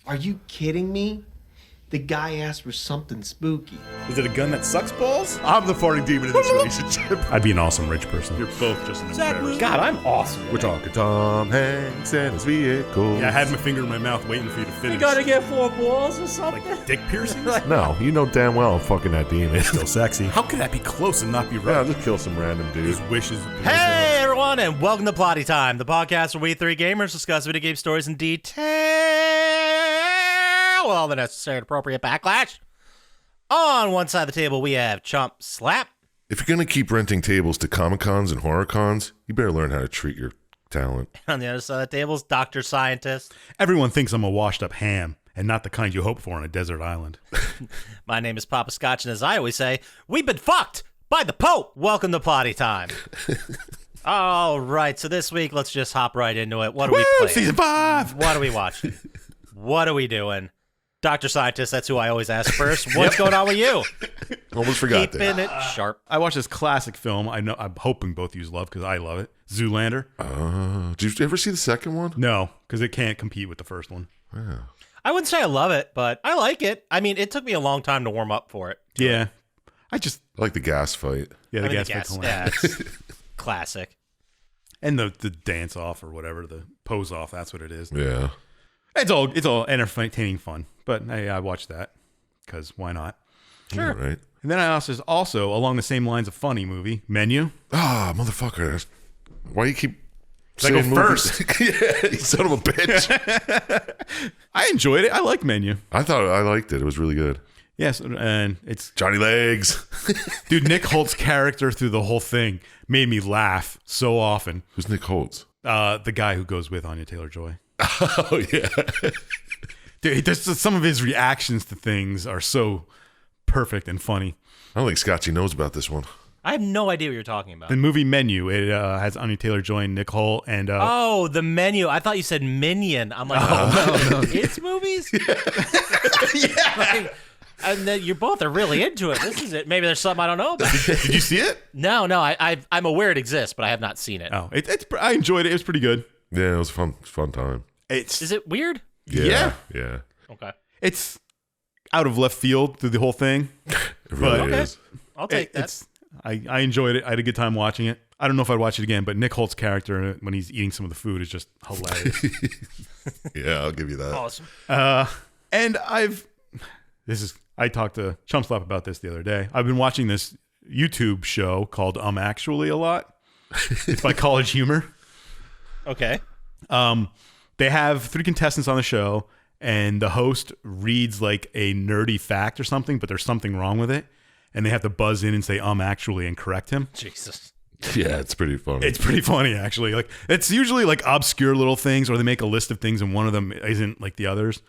Are you kidding me? The guy asked for something spooky. Is it a gun that sucks balls? I'm the farting demon in this relationship. I'd be an awesome rich person. You're both just an embarrassment. God, I'm awesome. We're talking Tom Hanks and his vehicle. Yeah, I had my finger in my mouth waiting for you to finish. You gotta get 4 balls or something? Like dick piercings? No, you know damn well I'm fucking that demon. Still sexy. How could that be close and not be right? Yeah, just kill some random dude. His wishes. Hey everyone, and welcome to Plottytime, the podcast where we three gamers discuss video game stories in detail with all the necessary and appropriate backlash. On one side of the table, we have Chump Slap. If you're going to keep renting tables to Comic-Cons and horror cons, you better learn how to treat your talent. On the other side of the table is Dr. Syintist. Everyone thinks I'm a washed up ham and not the kind you hope for on a desert island. My name is Poppascotch, and as I always say, we've been fucked by the Pope. Welcome to Plottytime. All right, so this week, let's just hop right into it. What are we playing? Season 5! What are we watching? What are we doing? Dr. Scientist, that's who I always ask first. What's going on with you? Almost forgot Keeping that. it sharp. I watched this classic film. I'm hoping both of you love because I love it. Zoolander. Did you ever see the second one? No, because it can't compete with the first one. Yeah. I wouldn't say I love it, but I like it. I mean, it took me a long time to warm up for it. Yeah. I like the gas fight. Yeah, I the mean, gas fight. yeah, it's classic. And the dance off or whatever, the pose off, that's what it is. Yeah. It's all entertaining fun. But hey, I watched that because why not? Sure. Yeah, right. And then I also along the same lines of funny movie, Menu. Ah, motherfucker. Why you keep I go saying first. Yeah, you son of a bitch. I enjoyed it. I liked Menu. I liked it. It was really good. Yes, and it's Johnny Legs. dude, Nick Holt's character through the whole thing made me laugh so often. Who's Nick Holtz? The guy who goes with Anya Taylor-Joy. Oh, yeah. Dude, some of his reactions to things are so perfect and funny. I don't think Scotchy knows about this one. I have no idea what you're talking about. The movie Menu, it has Anya Taylor-Joy and Nick Holt and Oh, the Menu. I thought you said Minion. I'm like, no. It's movies? Yeah. Like, and then you both are really into it. This is it. Maybe there's something I don't know about. Did you see it? No. I'm aware it exists, but I have not seen it. Oh, I enjoyed it. It was pretty good. Yeah, it was a fun time. Is it weird? Yeah. Okay. It's out of left field through the whole thing. It really Okay. is. I'll take that. I enjoyed it. I had a good time watching it. I don't know if I'd watch it again, but Nick Holt's character when he's eating some of the food is just hilarious. Yeah, I'll give you that. Awesome. And I talked to Chump Slap about this the other day. I've been watching this YouTube show called Actually a lot. It's by College Humor. Okay. They have 3 contestants on the show, and the host reads like a nerdy fact or something, but there's something wrong with it, and they have to buzz in and say actually and correct him. Jesus. Yeah, it's pretty funny. It's pretty funny, actually. Like, it's usually like obscure little things, or they make a list of things and one of them isn't like the others.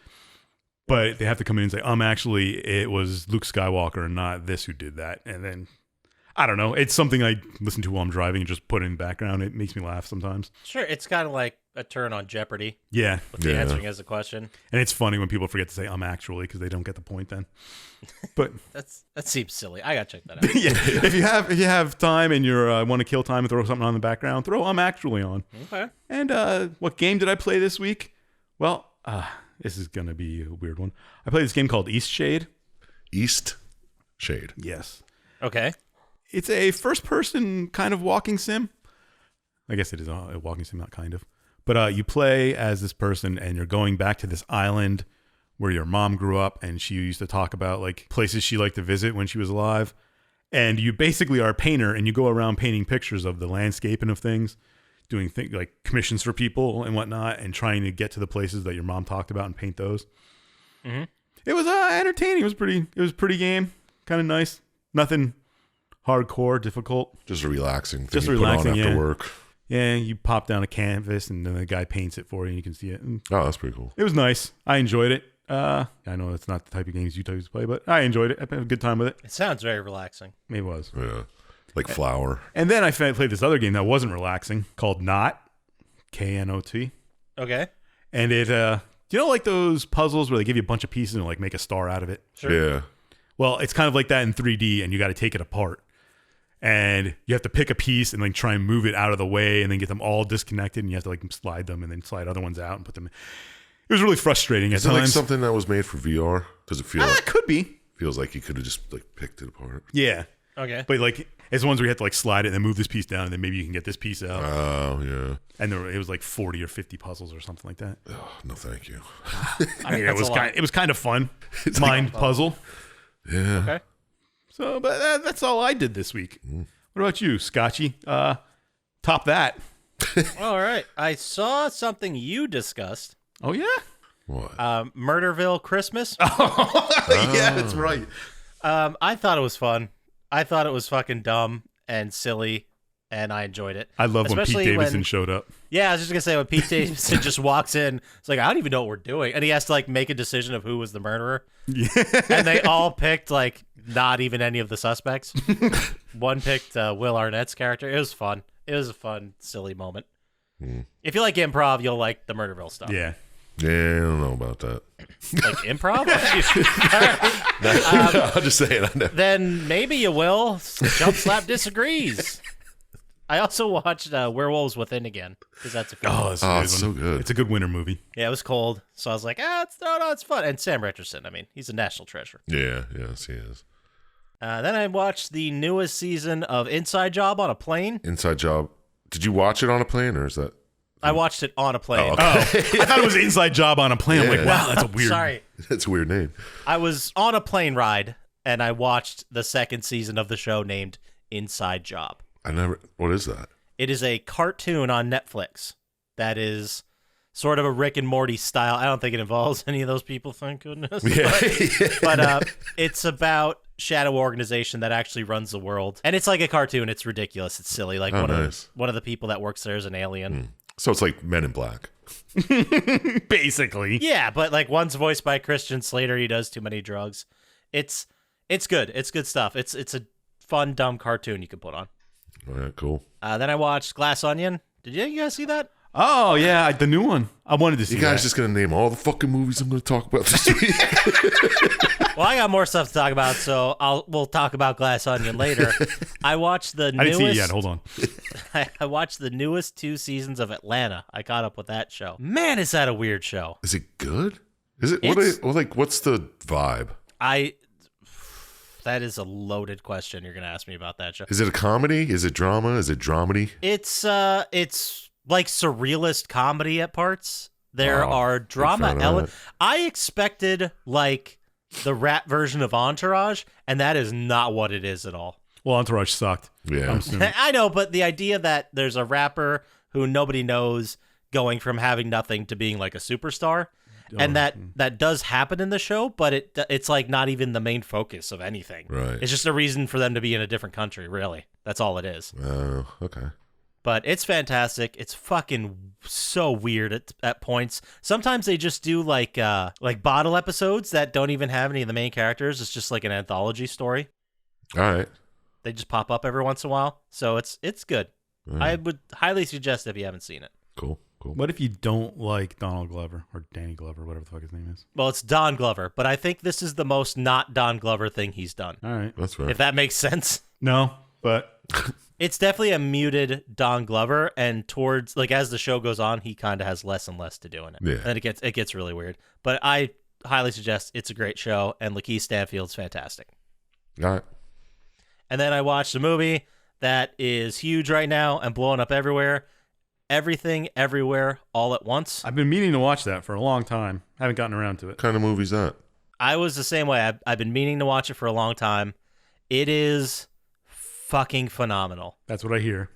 But they have to come in and say, actually, it was Luke Skywalker and not this who did that. And then, I don't know. It's something I listen to while I'm driving and just put in the background. It makes me laugh sometimes. Sure. It's kind of like a turn on Jeopardy. Yeah. With the answering as a question. And it's funny when people forget to say actually because they don't get the point then. But that seems silly. I gotta check that out. yeah, if you have time and you want to kill time and throw something on the background, throw actually on. Okay. And what game did I play this week? Well, this is gonna be a weird one. I played this game called East Shade. East Shade. Yes. Okay. It's a first-person kind of walking sim. I guess it is a walking sim, not kind of. But you play as this person, and you're going back to this island where your mom grew up, and she used to talk about like places she liked to visit when she was alive. And you basically are a painter, and you go around painting pictures of the landscape and of things, doing things like commissions for people and whatnot, and trying to get to the places that your mom talked about and paint those. Mm-hmm. It was entertaining. It was pretty game, kind of nice. Nothing hardcore, difficult. Just a relaxing thing. Just you relaxing, put on after yeah. work. Yeah, you pop down a canvas and then the guy paints it for you and you can see it. And Oh, that's pretty cool. it was nice. I enjoyed it. I know it's not the type of games you typically play, but I enjoyed it. I had a good time with it. It sounds very relaxing. It was. Yeah. Like flour. And then I played this other game that wasn't relaxing called Knot, Knot. Okay. And it, you know, like those puzzles where they give you a bunch of pieces and like make a star out of it? Sure. Yeah. Well, it's kind of like that in 3D and you got to take it apart. And you have to pick a piece and like try and move it out of the way and then get them all disconnected and you have to like slide them and then slide other ones out and put them in. It was really frustrating at Is it like times. something that was made for VR? Does it feel It like could be. feels like you could have just like picked it apart? Yeah. Okay. But like, it's ones where you have to like slide it and then move this piece down and then maybe you can get this piece out. Oh yeah. And it was like 40 or 50 puzzles or something like that. Oh, no, thank you. I mean, That's a lot. it was kind of fun. Mind puzzle. Yeah. Okay. So, but that's all I did this week. What about you, Scotchy? Top that. All right. I saw something you discussed. Oh yeah. What? Murderville Christmas. Yeah, that's right. I thought it was fun. I thought it was fucking dumb and silly, and I enjoyed it. I love when Pete Especially Davidson showed up. Yeah, I was just gonna say when Pete Davidson just walks in, it's like I don't even know what we're doing, and he has to like make a decision of who was the murderer. Yeah. And they all picked like not even any of the suspects. One picked Will Arnett's character. It was fun. It was a fun, silly moment. If you like improv, you'll like the Murderville stuff. Yeah. Yeah, I don't know about that. Like improv? I'm just saying. I know. Then maybe you will. Chump Slap disagrees. I also watched Werewolves Within again because that's a good one. It's a good it's one. so good. It's a good winter movie. Yeah, it was cold, so I was like, it's fun. And Sam Richardson, I mean, he's a national treasure. Yeah, yes, he is. Then I watched the newest season of Inside Job on a plane. Inside Job. Did you watch it on a plane, or is that? I watched it on a plane. okay. I thought it was Inside Job on a plane. I'm like, Yeah. wow, that's a weird. Sorry. That's a weird name. I was on a plane ride, and I watched the second season of the show named Inside Job. I never. What is that? It is a cartoon on Netflix that is sort of a Rick and Morty style. I don't think it involves any of those people, thank goodness. But it's about shadow organization that actually runs the world. And it's like a cartoon. It's ridiculous. It's silly. Like nice. one of the people that works there is an alien. So it's like Men in Black. Basically. Yeah, but like one's voiced by Christian Slater. He does too many drugs. It's good. It's good stuff. It's a fun, dumb cartoon you can put on. All right, cool. Then I watched Glass Onion. Did you guys see that? Oh yeah, the new one. I wanted to see. You guys that. just gonna name all the fucking movies I'm gonna talk about this week? Well, I got more stuff to talk about, so we'll talk about Glass Onion later. I watched the I newest. didn't see it yet. Hold on. I watched the newest 2 seasons of Atlanta. I caught up with that show. Man, is that a weird show? Is it good? Is it? It's- What's the vibe? That is a loaded question you're gonna ask me about that show. Is it a comedy? Is it drama? Is it dramedy? It's like surrealist comedy at parts. There Wow. are drama fan of elements. that. I expected like the rap version of Entourage, and that is not what it is at all. Well, Entourage sucked. Yeah. I'm assuming. I know, but the idea that there's a rapper who nobody knows going from having nothing to being like a superstar, and that does happen in the show, but it's like not even the main focus of anything. Right. It's just a reason for them to be in a different country, really. That's all it is. Oh, okay. But it's fantastic. It's fucking so weird at points. Sometimes they just do like bottle episodes that don't even have any of the main characters. It's just like an anthology story. All right. They just pop up every once in a while. So it's good. Mm. I would highly suggest if you haven't seen it. Cool. What if you don't like Donald Glover or Danny Glover, whatever the fuck his name is? Well, it's Don Glover, but I think this is the most not Don Glover thing he's done. All right. That's right. If that makes sense. No, but It's definitely a muted Don Glover, and towards like as the show goes on, he kind of has less and less to do in it. Yeah. And it gets really weird. But I highly suggest it's a great show, and Lakeith Stanfield's fantastic. All right. And then I watched a movie that is huge right now and blowing up everywhere. Everything, Everywhere, All at Once. I've been meaning to watch that for a long time. Haven't gotten around to it. What kind of movie's that? I was the same way. I've been meaning to watch it for a long time. It is fucking phenomenal. That's what I hear.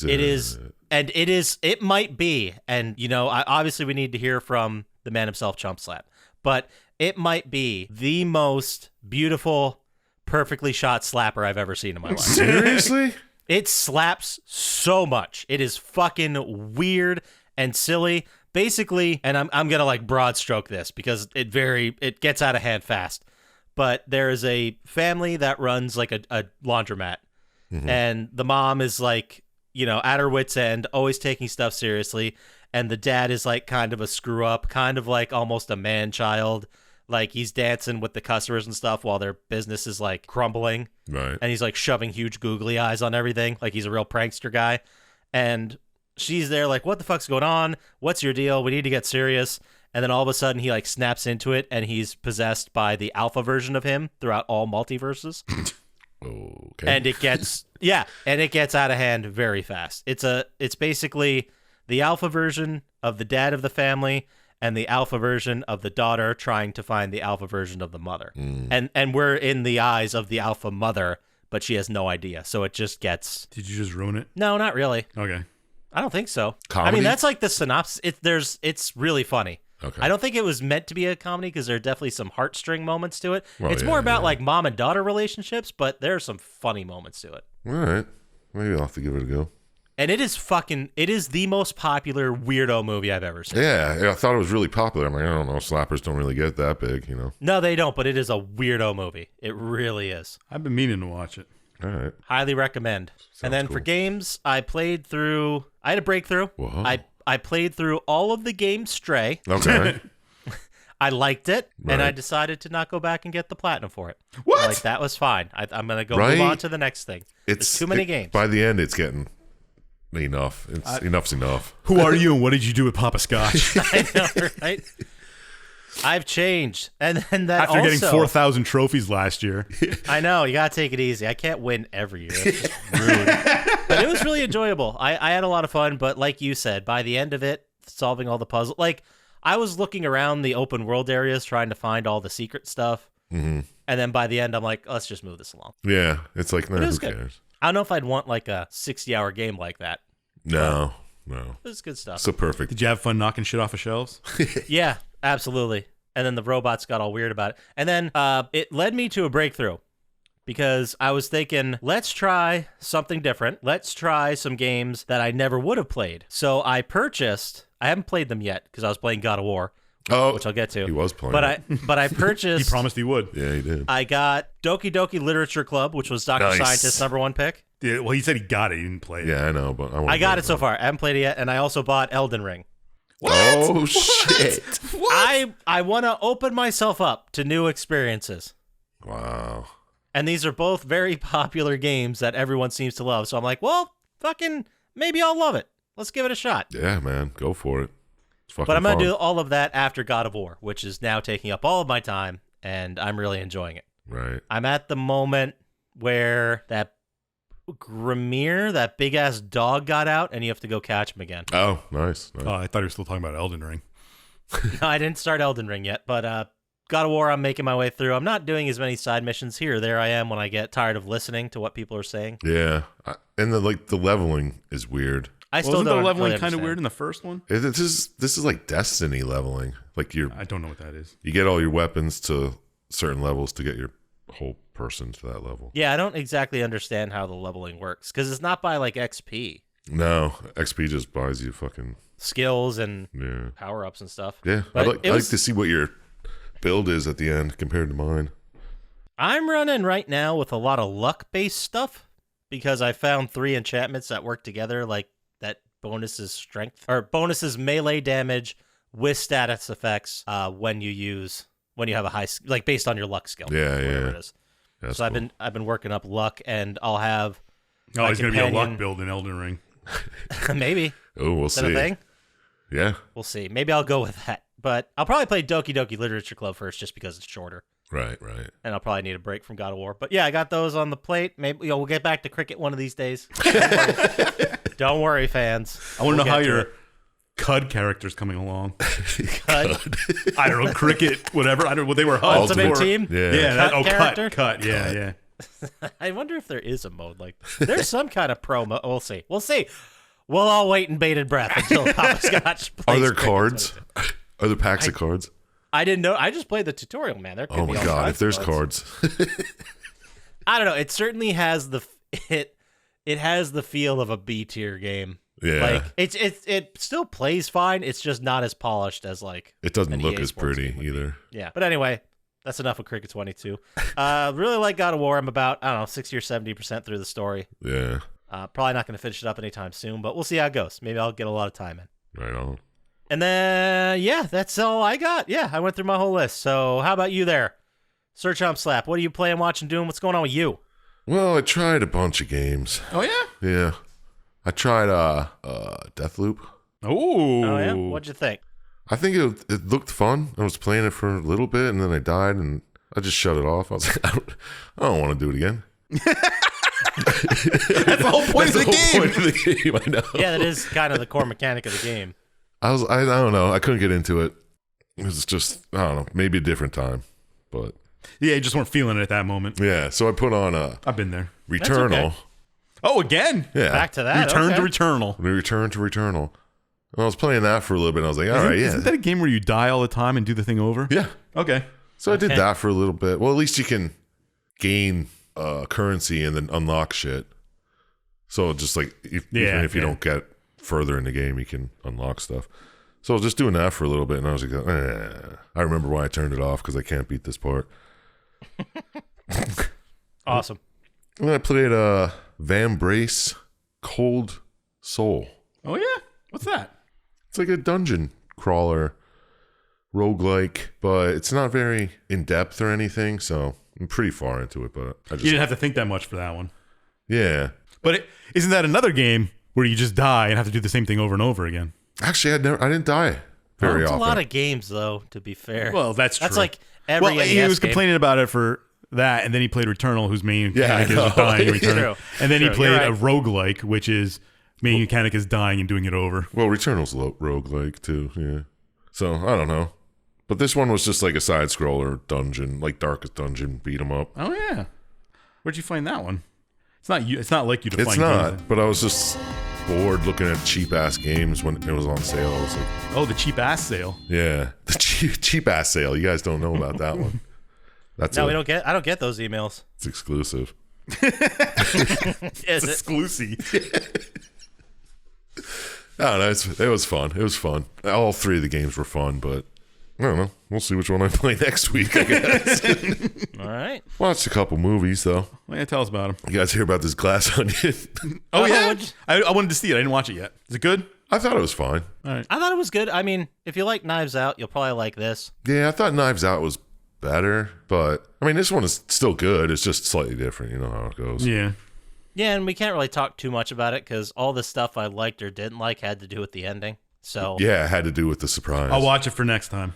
It is, and it might be, and you know, obviously we need to hear from the man himself, Chump Slap, but it might be the most beautiful, perfectly shot slapper I've ever seen in my life. Seriously? It slaps so much. It is fucking weird and silly. Basically, and I'm gonna like broad stroke this because it gets out of hand fast. But there is a family that runs like a laundromat, and the mom is like, you know, at her wit's end, always taking stuff seriously, and the dad is like kind of a screw up, kind of like almost a man child. Like he's dancing with the customers and stuff while their business is like crumbling. Right. And he's like shoving huge googly eyes on everything. Like he's a real prankster guy. And she's there like, what the fuck's going on? What's your deal? We need to get serious. and then all of a sudden he like snaps into it, and he's possessed by the alpha version of him throughout all multiverses. Okay. And it gets out of hand very fast. It's basically the alpha version of the dad of the family and the alpha version of the daughter trying to find the alpha version of the mother. And we're in the eyes of the alpha mother, but she has no idea. So it just gets... Did you just ruin it? No, not really. Okay. I don't think so. Comedy? I mean, that's like the synopsis. It's really funny. Okay. I don't think it was meant to be a comedy because there are definitely some heartstring moments to it. Well, it's yeah, more about yeah. like mom and daughter relationships, but there are some funny moments to it. All right. Maybe I'll have to give it a go. And it is the most popular weirdo movie I've ever seen. Yeah, I thought it was really popular. I'm like, I don't know, slappers don't really get that big, you know. No, they don't, but it is a weirdo movie. It really is. I've been meaning to watch it. All right. Highly recommend. And then for games, I had a breakthrough. Whoa. I played through all of the games Stray. Okay. I liked it, and Right. I decided to not go back and get the platinum for it. What? Like, that was fine. I'm going to go Right? move on to the next thing. There's too many games. By the end, it's getting enough. Enough's enough. Who are you and what did you do with Poppascotch? I know, right? I've changed. And then that After getting also- 4,000 trophies last year. I know, you gotta take it easy. I can't win every year. It's just rude. But it was really enjoyable. I had a lot of fun, but like you said, by the end of it, solving all the puzzles, like I was looking around the open world areas trying to find all the secret stuff, and then by the end, I'm like, let's just move this along. Yeah, it's like, nah, It who was good. cares? I don't know if I'd want like a 60-hour game like that. No. It was good stuff. So perfect. Did you have fun knocking shit off of shelves? Yeah, absolutely. And then the robots got all weird about it. And then it led me to a breakthrough because I was thinking, let's try something different. Let's try some games that I never would have played. So I haven't played them yet because I was playing God of War, which I'll get to. He was playing. But I purchased. He promised he would. Yeah, he did. I got Doki Doki Literature Club, which was Dr. Nice. Scientist's #1 pick. Yeah, well, he said he got it. He didn't play it. Yeah, I know, but I got it so far. I haven't played it yet, and I also bought Elden Ring. Oh, shit. I want to open myself up to new experiences. Wow. And these are both very popular games that everyone seems to love. So I'm like, well, fucking, maybe I'll love it. Let's give it a shot. Yeah, man. Go for it. It's fucking But I'm going to fun. do all of that after God of War, which is now taking up all of my time, and I'm really enjoying it. Right. I'm at the moment where that Grimir, that big-ass dog, got out, and you have to go catch him again. Oh, nice. Oh, I thought he was still talking about Elden Ring. No, I didn't start Elden Ring yet, but God of War I'm making my way through. I'm not doing as many side missions here or there I am when I get tired of listening to what people are saying. Yeah. And the leveling is weird. I still Wasn't the don't leveling really kind of understand. weird in the first one? This is like Destiny leveling. Like I don't know what that is. you get all your weapons to certain levels to get your whole person to that level. Yeah, I don't exactly understand how the leveling works because it's not by like XP, No, XP just buys you fucking skills and yeah. power ups and stuff. Yeah, But I'd like to see what your build is at the end compared to mine. I'm running right now with a lot of luck based stuff because I found 3 enchantments that work together, like that bonuses strength or bonuses melee damage with status effects when you have a high, like based on your luck skill. Yeah, whatever yeah. it is. That's So cool. I've been working up luck, and I'll have Oh, my he's going to be a companion- luck build in Elden Ring. maybe. Oh, we'll Is that a see. thing? Yeah, We'll see. Maybe I'll go with that. But I'll probably play Doki Doki Literature Club first just because it's shorter. right. And I'll probably need a break from God of War. But yeah, I got those on the plate. Maybe we'll get back to cricket one of these days. Don't worry, fans. I want to know how get to your it. CUD character's coming along. Cut. I don't know, cricket, whatever. I don't know what they were. HUD Ultimate for. Team? Yeah. Yeah, Cut character? cut. Yeah, yeah. I wonder if there is a mode like there's some kind of pro mode. We'll see. We'll all wait in bated breath until Poppascotch plays. Are there cricket. cards? Are there packs of cards? I didn't know. I just played the tutorial, man. There could Oh be my all god! kinds If there's of modes. cards, I don't know. It certainly has it has the feel of a B tier game. yeah, Like it still plays fine. It's just not as polished as like it doesn't an look EA as Sports pretty game would be. either. Yeah. But anyway, that's enough of Cricket 22. Really like God of War. I'm about 60 or 70% through the story. Yeah, Probably not going to finish it up anytime soon, but we'll see how it goes. Maybe I'll get a lot of time in. right on. And then yeah, that's all I got. Yeah, I went through my whole list. So how about you there, Sir Chump Slap? What are you playing, watching, doing? What's going on with you? Well, I tried a bunch of games. Oh, yeah? Yeah, I tried Deathloop. Oh. Oh yeah, what'd you think? I think it looked fun. I was playing it for a little bit, and then I died, and I just shut it off. I was like, I don't want to do it again. That's the whole point of the game. Point of the game, I know. Yeah, that is kind of the core mechanic of the game. I don't know. I couldn't get into it. It was just, I don't know, maybe a different time, but Yeah, you just weren't feeling it at that moment. yeah. So I put on I've been there. Returnal. okay. Oh, again? Yeah, Back to that. Return okay. to Returnal. Return to Returnal. And I was playing that for a little bit. And I was like, all right, yeah, Isn't that a game where you die all the time and do the thing over? yeah. Okay. So I did Okay. that for a little bit. Well, at least you can gain currency and then unlock shit. So just like even if you don't get further in the game, you can unlock stuff. So I was just doing that for a little bit, and I was like, I remember why I turned it off because I can't beat this part. Awesome. And then I played Van Brace Cold Soul. Oh, yeah? What's that? It's like a dungeon crawler, roguelike, but it's not very in depth or anything. So I'm pretty far into it, but I You just didn't have to think that much for that one. yeah. But isn't that another game where you just die and have to do the same thing over and over again? Actually, I didn't die very It's often. a lot of games, though, to be fair. Well, that's true. That's like every Well, he NES was game. complaining about it for that, and then he played Returnal, whose main Yeah, mechanic I is know. just dying and returning. True. And then he True. played You're a right. roguelike, which is main mechanic is dying and doing it over. Well, Returnal's roguelike too, yeah. So I don't know. But this one was just like a side scroller dungeon, like Darkest Dungeon, beat 'em up. Oh yeah, where'd you find that one? It's not you. It's not like you to It's find not, games. but I was just bored looking at cheap ass games when it was on sale. I was like, Oh, the cheap ass sale. yeah, the cheap ass sale. You guys don't know about that one. That's No, it. we don't get. I don't get those emails. It's exclusive. Is it? Exclusive. I don't know. It was fun. It was fun. All three of the games were fun, but I don't know. We'll see which one I play next week, I guess. All right. Watched a couple movies, though. Well, yeah, tell us about him. You guys hear about this Glass Onion? Oh yeah, what'd I wanted to see it. I didn't watch it yet. Is it good? I thought it was fine. All right. I thought it was good. I mean, if you like Knives Out, you'll probably like this. Yeah, I thought Knives Out was better, but I mean, this one is still good. It's just slightly different. You know how it goes. Yeah. Yeah, and we can't really talk too much about it because all the stuff I liked or didn't like had to do with the ending. So Yeah, it had to do with the surprise. I'll watch it for next time.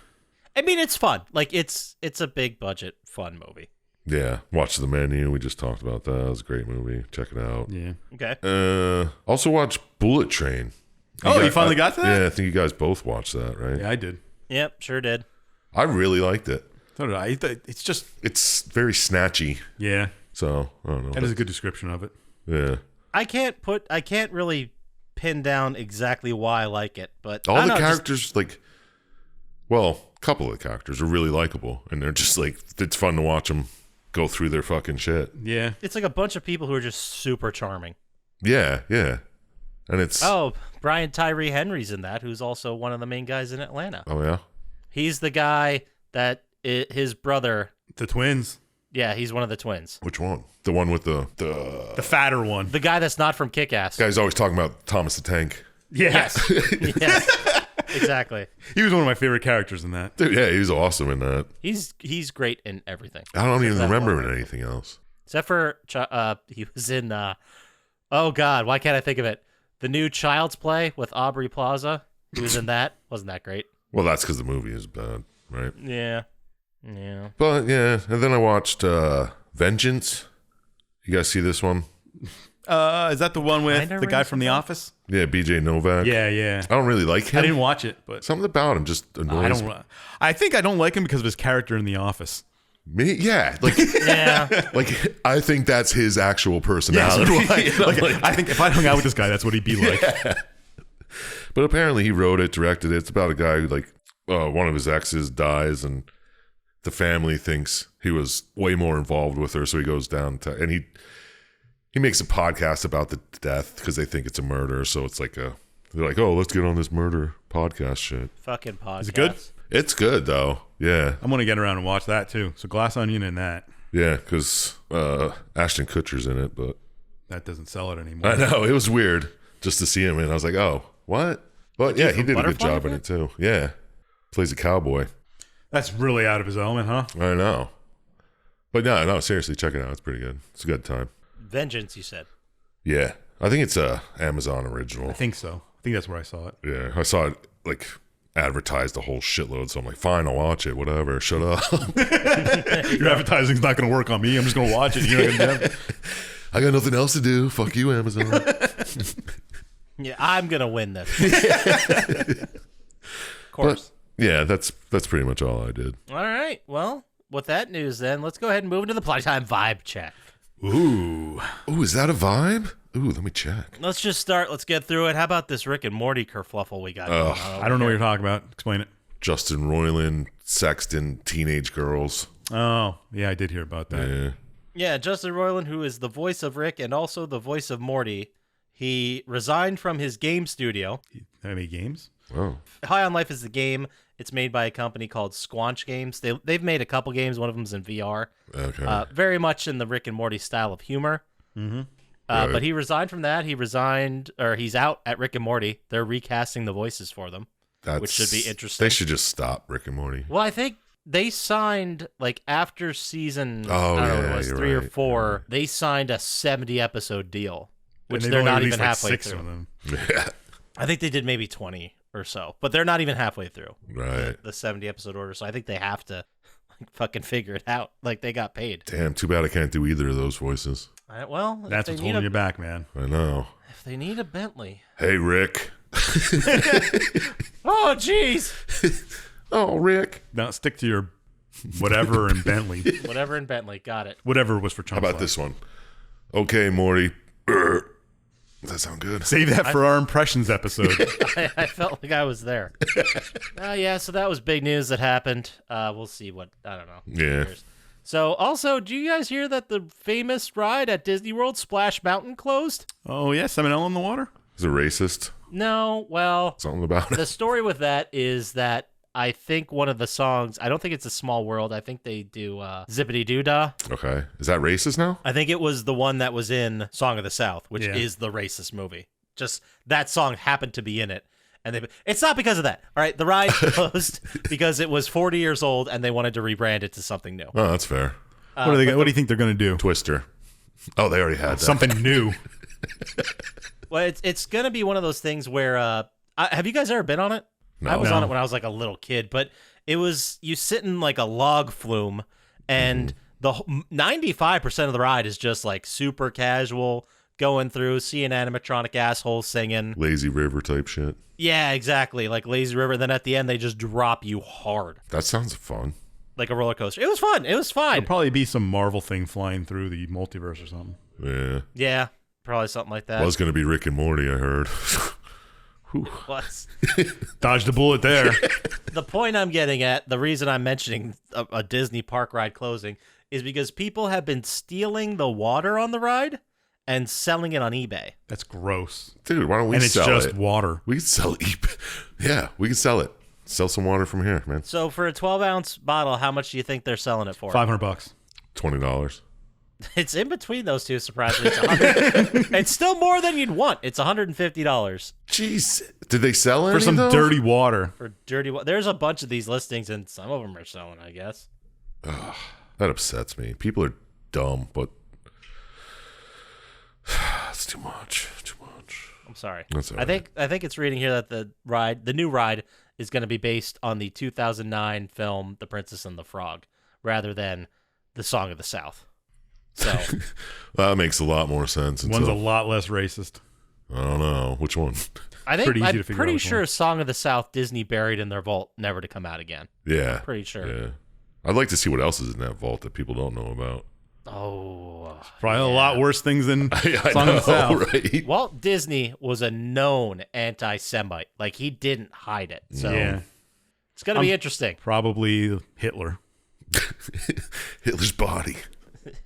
I mean, it's fun. Like it's a big budget fun movie. Yeah, watch The Menu. We just talked about that. It was a great movie. Check it out. Yeah. Okay. Also watch Bullet Train. You finally got that? Yeah, I think you guys both watched that, right? Yeah, I did. Yep, sure did. I really liked it. So did I. It's just It's very snatchy, yeah. so I don't know. That is a good description of it. Yeah. I can't really pin down exactly why I like it, but All I the don't know, characters, a couple of the characters are really likable, and they're just like, it's fun to watch them go through their fucking shit. Yeah. it's like a bunch of people who are just super charming. Yeah, yeah. And it's, Oh, Brian Tyree Henry's in that, who's also one of the main guys in Atlanta. oh yeah? He's the guy that his brother. The twins. Yeah, he's one of the twins. Which one? The one with the The fatter one. The guy that's not from Kick-Ass. guy's always talking about Thomas the Tank. Yes. Yes, exactly. He was one of my favorite characters in that. Dude, yeah, he was awesome in that. He's great in everything. I don't even that remember one. in anything else. Except for he was in oh god, why can't I think of it? The new Child's Play with Aubrey Plaza. He was in that. Wasn't that great? Well, that's because the movie is bad, right? Yeah. Yeah. But yeah, and then I watched Vengeance. You guys see this one? Is that the one with Kinda the guy rings from a The bell. Office? Yeah, BJ Novak. Yeah, yeah. I don't really like him. I didn't watch it, but Something about him just annoys me. I think I don't like him because of his character in The Office. Me? Yeah, like, Yeah. like I think that's his actual personality. You know, like- I think if I hung out with this guy, that's what he'd be like. but apparently he wrote it, directed it. It's about a guy who one of his exes dies, and the family thinks he was way more involved with her, so he goes down to, and he makes a podcast about the death because they think it's a murder. So it's like they're like, oh, let's get on this murder podcast shit. Fucking podcast. Is it good? It's good though. Yeah, I'm gonna get around and watch that too. So Glass Onion and that. yeah, because Ashton Kutcher's in it, but That doesn't sell it anymore. I know it was weird just to see him, and I was like, oh, what? But yeah, he from did a good Butterfly job in it too. Yeah, plays a cowboy. That's really out of his element, huh? I know. But no, seriously, check it out. It's pretty good. It's a good time. Vengeance, you said. Yeah. I think it's a Amazon original. I think so. I think that's where I saw it. Yeah. I saw it like advertised a whole shitload. So I'm like, fine, I'll watch it. Whatever. Shut up. Your advertising's not going to work on me. I'm just going to watch it. You're not gonna do it. I got nothing else to do. Fuck you, Amazon. Yeah, I'm gonna win this. Of course. But, yeah, that's pretty much all I did. All right. Well, with that news, then let's go ahead and move into the Plottytime vibe check. Ooh. Ooh, is that a vibe? Ooh, let me check. Let's just start. Let's get through it. How about this Rick and Morty kerfluffle we got? going on I don't know what you're talking about. Explain it. Justin Roiland, Sexton, teenage girls. Oh, yeah, I did hear about that. Yeah. Yeah, Justin Roiland, who is the voice of Rick and also the voice of Morty, he resigned from his game studio. Any games? Oh. High on Life is the game. It's made by a company called Squanch Games. They've made a couple games. One of them's in VR. Okay. Very much in the Rick and Morty style of humor. Mm-hmm. Right. But he resigned from that. He's out at Rick and Morty. They're recasting the voices for them, which should be interesting. They should just stop Rick and Morty. Well, I think they signed, like, after season, Oh, I don't know yeah, what it was, you're 3 or right. 4, they signed a 70-episode deal, which And they're they've not only even released, like, halfway 6 through. of them. Yeah. I think they did maybe 20 or so, but they're not even halfway through Right. the 70-episode order, so I think they have to fucking figure it out. Like, they got paid. Damn, too bad I can't do either of those voices. Well, That's what's holding you back, man. I know. if they need a Bentley. Hey, Rick. Oh, jeez. Oh, Rick. Now stick to your whatever and Bentley. Whatever in Bentley. Got it. Whatever was for Chump How about Slap. this one? Okay, Morty. Does that sound good? Save that for our impressions episode. I felt like I was there. Yeah, so that was big news that happened. We'll see what, I don't know. Yeah. So, also, do you guys hear that the famous ride at Disney World, Splash Mountain, closed? Oh, yeah, Salmonella in the water? Is it racist? No, well, Something about it? the story with that is that I think one of the songs, I don't think it's A Small World, I think they do Zippity Doo Dah. Okay. Is that racist now? I think it was the one that was in Song of the South, which Yeah. is the racist movie. Just that song happened to be in it. And it's not because of that. All right, the ride closed because it was 40 years old and they wanted to rebrand it to something new. Oh, that's fair. What do you think they're going to do? Twister. Oh, they already had that. Something new. Well, it's going to be one of those things where have you guys ever been on it? No. I was No. on it when I was like a little kid, but it was you sit in like a log flume and the 95% of the ride is just like super casual, going through, seeing animatronic assholes singing. Lazy River type shit. Yeah, exactly. Like Lazy River. Then at the end, they just drop you hard. That sounds fun. Like a roller coaster. It was fun. It was fine. There'll probably be some Marvel thing flying through the multiverse or something. Yeah. Yeah, probably something like that. Was going to be Rick and Morty, I heard. Was. Dodged a bullet there. The point I'm getting at, the reason I'm mentioning a Disney park ride closing, is because people have been stealing the water on the ride and selling it on eBay. That's gross. Dude, why don't we And it's sell just it? water. We can sell Yeah, we can sell it. Sell some water from here, man. So for a 12-ounce bottle, how much do you think they're selling it for? $500. $20. It's in between those two, surprisingly. It's still more than you'd want. It's $150 Jeez. Did they sell any, For some though? dirty water. for dirty water. There's a bunch of these listings, and some of them are selling, I guess. That upsets me. People are dumb, but it's too much. Too much. I'm sorry. That's all I think it's reading here that the new ride is going to be based on the 2009 film The Princess and the Frog, rather than the Song of the South. So That makes a lot more sense. One's a Until, lot less racist. I don't know. Which one? I think Pretty easy I'm to figure out pretty which sure one. Song of the South Disney buried in their vault, never to come out again. Yeah. Pretty sure. Yeah. I'd like to see what else is in that vault that people don't know about. Oh, Probably a lot worse things than I Song of the South. right? Walt Disney was a known anti-Semite. Like, he didn't hide it. So Yeah. it's going to be interesting. Probably Hitler. Hitler's body.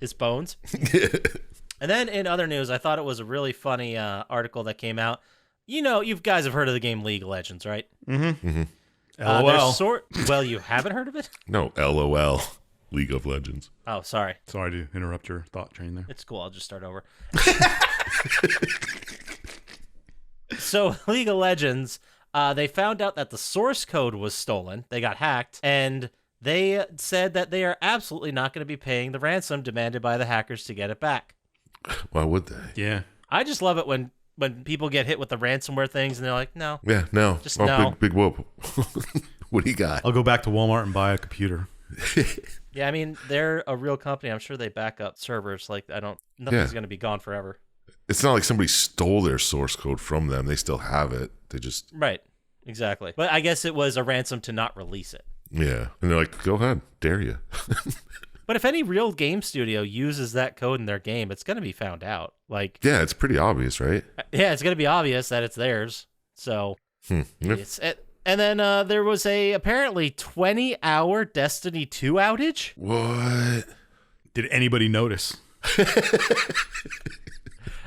His bones. And then in other news, I thought it was a really funny article that came out. You know, you guys have heard of the game League of Legends, right? LOL. Well, you haven't heard of it? No, LOL. League of Legends. Oh, sorry. Sorry to interrupt your thought train there. It's cool. I'll just start over. So, League of Legends, they found out that the source code was stolen. They got hacked, and they said that they are absolutely not going to be paying the ransom demanded by the hackers to get it back. Why would they? Yeah. I just love it when when people get hit with the ransomware things and they're like, no. Yeah, no. Just no. Big whoop. What do you got? I'll go back to Walmart and buy a computer. Yeah, I mean, they're a real company. I'm sure they back up servers. Like, nothing's going to be gone forever. It's not like somebody stole their source code from them. They still have it. They just... Right. Exactly. But I guess it was a ransom to not release it. Yeah. And they're like, go ahead. Dare you. But if any real game studio uses that code in their game, it's going to be found out. Like, Yeah, it's pretty obvious, right? yeah, it's going to be obvious that it's theirs. So, and then there was a apparently 20-hour Destiny 2 outage. What? Did anybody notice?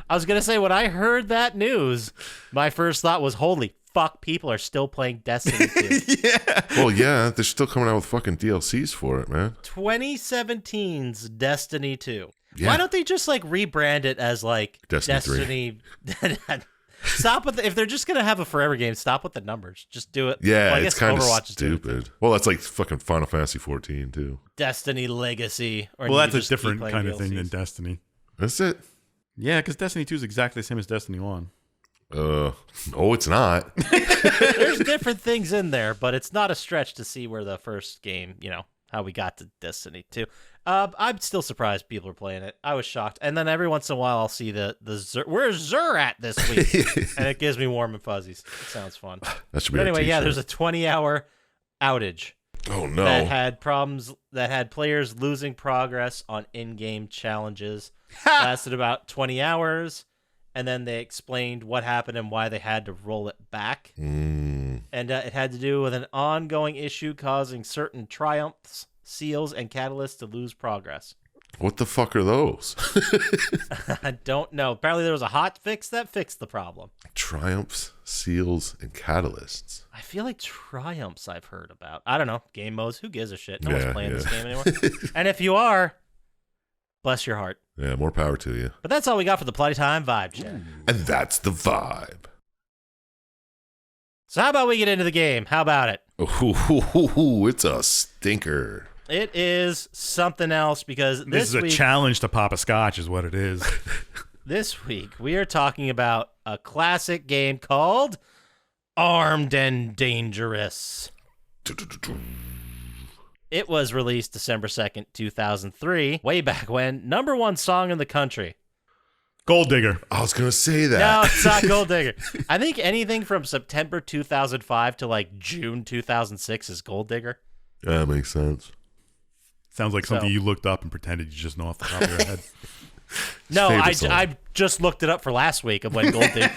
I was going to say, when I heard that news, my first thought was, holy fuck, people are still playing Destiny 2. Yeah. Well, yeah, they're still coming out with fucking DLCs for it, man. 2017's Destiny 2. Yeah. Why don't they just like rebrand it as like Destiny 3? Stop with if they're just gonna have a forever game. Stop with the numbers. Just do it. Yeah, well, I it's guess kind of Overwatch is doing it too. stupid. Well, that's like fucking Final Fantasy 14 too. Destiny Legacy. Or Well, that's you a just keep different playing kind of thing DLCs. than Destiny. That's it. Yeah, because Destiny 2 is exactly the same as Destiny 1. Oh, it's not. There's different things in there, but it's not a stretch to see where the first game, how we got to Destiny 2. I'm still surprised people are playing it. I was shocked. And then every once in a while I'll see the where's Zur at this week? And it gives me warm and fuzzies. It sounds fun. That should be But our anyway, yeah, t-shirt. there's a 20-hour outage Oh no. that had problems, that had players losing progress on in-game challenges. Lasted about 20 hours. And then they explained what happened and why they had to roll it back. And it had to do with an ongoing issue causing certain triumphs, seals, and catalysts to lose progress. What the fuck are those? I don't know. Apparently there was a hot fix that fixed the problem. Triumphs, seals, and catalysts. I feel like triumphs I've heard about. I don't know. Game modes. Who gives a shit? No one's Yeah, playing yeah. this game anymore. And if you are, bless your heart. Yeah, more power to you. But that's all we got for the Plotty Time vibe check. And that's the vibe. So how about we get into the game? How about it? Ooh, it's a stinker. It is something else because This is a week, challenge to Poppascotch is what it is. This week we are talking about a classic game called Armed and Dangerous. It was released December 2nd, 2003, way back when. #1 song in the country. Gold Digger. I was going to say that. No, it's not Gold Digger. I think anything from September 2005 to like June 2006 is Gold Digger. That makes sense. Sounds like something So- you looked up and pretended you just know off the top of your head. No, favorite song. I just looked it up for last week of when Gold Digger,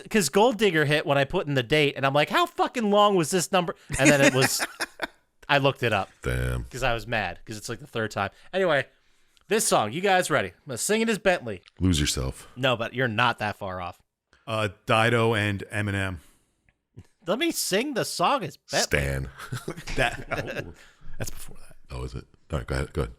because Gold Digger hit when I put in the date, and I'm like, how fucking long was this number? And then it was, I looked it up Damn. because I was mad because it's like the third time. Anyway, this song, you guys ready? I'm gonna sing it as Bentley. Lose yourself. No, but you're not that far off. Dido and Eminem. Let me sing the song as Bentley. Stan. That's before that. Oh, is it? All right, go ahead.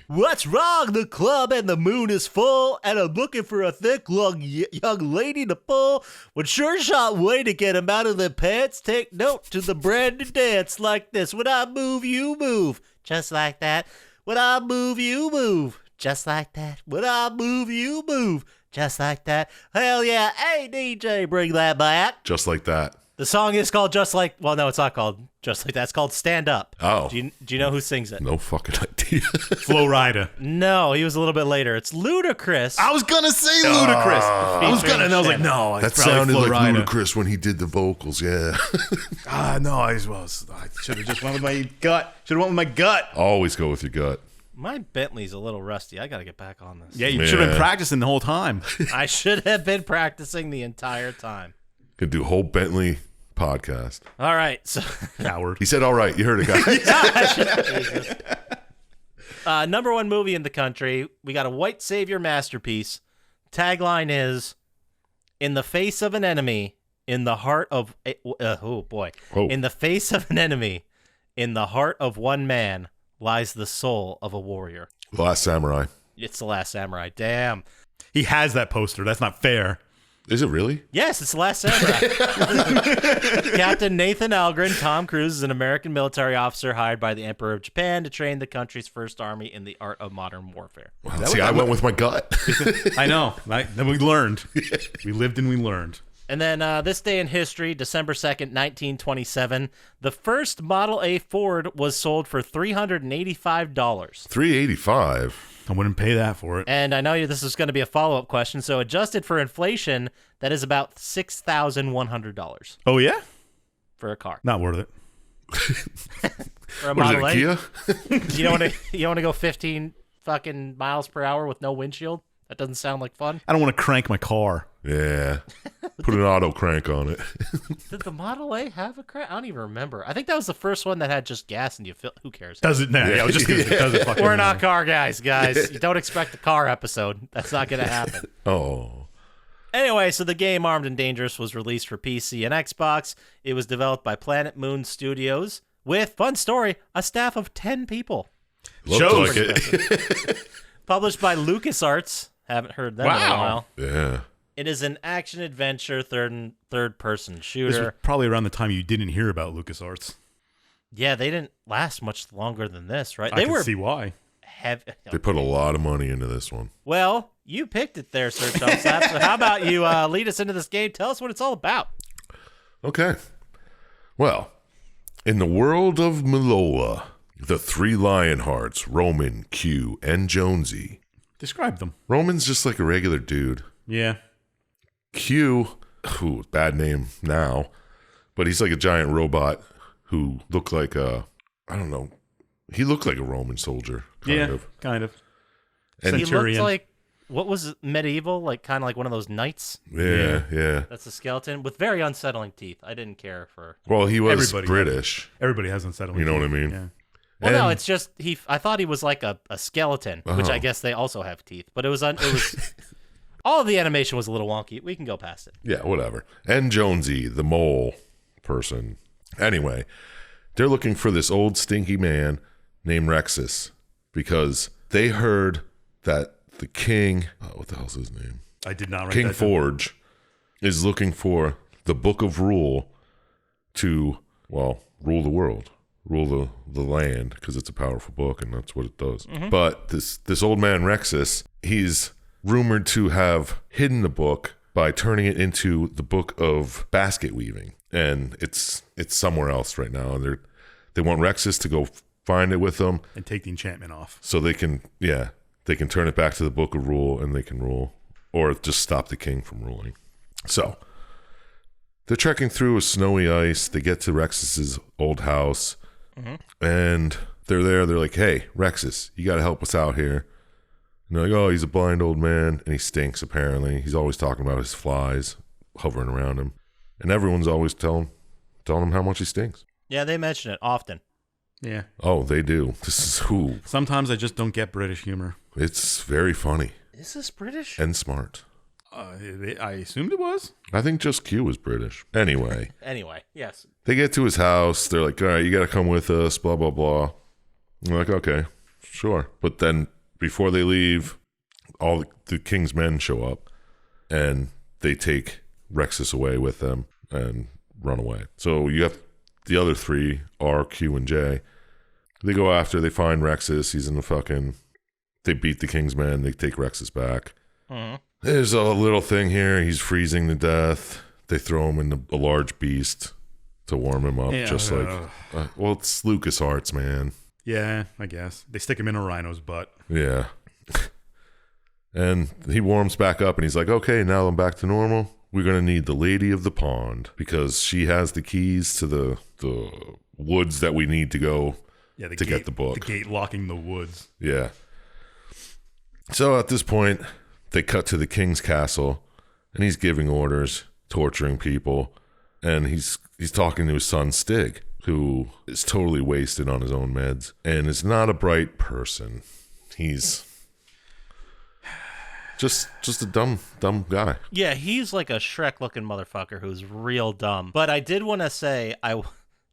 What's wrong? The club and the moon is full, and I'm looking for a thick, young lady to pull. With sure shot way to get 'em out of their pants. Take note to the brand new dance like this. When I move, you move. Just like that. When I move, you move. Just like that. When I move, you move. Just like that. Hell yeah. Hey, DJ, bring that back. Just like that. The song is called Just Like... Well, no, it's not called Just Like That. It's called Stand Up. Oh. Do you know who sings it? No fucking idea. Flo Rida. No, he was a little bit later. It's Ludacris. I was gonna say Ludacris. I was gonna, and I was like, no, That it's probably sounded Flo like Rida. Ludacris when he did the vocals, yeah. No, I should have just went with my gut. Should have went with my gut. Always go with your gut. My Bentley's a little rusty. I got to get back on this. Yeah, you should have been Yeah. practicing the whole time. I should have been practicing the entire time. Could do a whole Bentley podcast. All right. So, Coward. He said, all right. You heard it, guys. Jesus. #1 movie in the country. We got a white savior masterpiece. Tagline is, in the face of an enemy, in the heart of... oh, boy. Oh. In the face of an enemy, in the heart of one man, lies the soul of a warrior. The Last Samurai. It's The Last Samurai. Damn. He has that poster. That's not fair. Is it really? Yes, it's The Last Samurai. Captain Nathan Algren, Tom Cruise, is an American military officer hired by the Emperor of Japan to train the country's first army in the art of modern warfare. Wow, see, I went with my gut. I know. Then we learned. We lived and we learned. And then this day in history, December 2nd, 1927, the first Model A Ford was sold for $385. $385. I wouldn't pay that for it. And I know this is going to be a follow-up question, so adjusted for inflation, that is about $6,100 Oh, yeah? for a car. Not worth it. For a What is Model it, A. Kia? You want to go 15 fucking miles per hour with no windshield? That doesn't sound like fun. I don't want to crank my car. Yeah. Put an auto crank on it. Did the Model A have a crank? I don't even remember. I think that was the first one that had just gas and you feel. Who cares? Does it now? Yeah, I was just going to say, does it fucking We're not matter. car guys. You don't expect a car episode. That's not going to happen. Oh. Anyway, so the game Armed and Dangerous was released for PC and Xbox. It was developed by Planet Moon Studios with, fun story, a staff of 10 people. Looked Shows. like it. Published by LucasArts. Haven't heard them in a Wow. while. Yeah. It is an action-adventure third-person This shooter. was probably around the time you didn't hear about LucasArts. Yeah, they didn't last much longer than this, right? I They can were see why. heavy. They put a lot of money into this one. Well, you picked it there, Sir Chump Slap. So how about you lead us into this game? Tell us what it's all about. Okay. Well, in the world of Meloa, the three Lionhearts, Roman, Q, and Jonesy. Describe them. Roman's just like a regular dude. Yeah. Q, bad name now, but he's like a giant robot who looked like I don't know, he looked like a Roman soldier, kind of. Kind of. And He looked Centurion. like, what was it, medieval? Like kind of like one of those knights. Yeah. That's a skeleton with very unsettling teeth. I didn't care for. Well, he was Everybody British. Everybody has unsettling. You know what I teeth. mean? Yeah. Well, no, And- it's just I thought he was like a skeleton, which Oh. I guess they also have teeth. But it was all of the animation was a little wonky. We can go past it. Yeah, whatever. And Jonesy, the mole person. Anyway, they're looking for this old stinky man named Rexus because they heard that the king, what the hell's his name? I did not write King that down. Forge is looking for the Book of Rule to, well, rule the world, rule the land, because it's a powerful book and that's what it does. But this old man Rexus, he's rumored to have hidden the book by turning it into the book of basket weaving, and it's somewhere else right now. And they want Rexus to go find it with them And take the enchantment off. so they can turn it back to the Book of Rule and they can rule, or just stop the king from ruling. So they're trekking through a snowy ice. They get to Rexus's old house, and they're there. They're like, "Hey, Rexus, you got to help us out here." And they're like, "Oh, he's a blind old man, and he stinks. Apparently, he's always talking about his flies hovering around him, and everyone's always telling him how much he stinks." Yeah, they mention it often. Yeah. Oh, they do. This is who. Sometimes I just don't get British humor. It's very funny Is this British? and smart. I assumed it was. I think just Q was British. Anyway. Anyway, yes. They get to his house. They're like, "All right, you got to come with us, blah, blah, blah." I'm like, "Okay, sure." But then before they leave, all the king's men show up and they take Rexus away with them and run away. So you have the other three, R, Q, and J. They go after, they find Rexus. He's in the fucking... They beat the king's men. They take Rexus back. There's a little thing here. He's freezing to death. They throw him in a large beast to warm him up, Yeah, just like... well, it's LucasArts, man. Yeah, I guess. They stick him in a rhino's butt. Yeah. And he warms back up and he's like, "Okay, now I'm back to normal. We're going to need the Lady of the Pond because she has the keys to the woods that we need to go Yeah, to get the book." The gate locking the woods. Yeah. So at this point, they cut to the king's castle and he's giving orders, torturing people. And he's talking to his son, Stig, who is totally wasted on his own meds and is not a bright person. He's just a dumb guy. Yeah, he's like a Shrek-looking motherfucker who's real dumb. But I did want to say,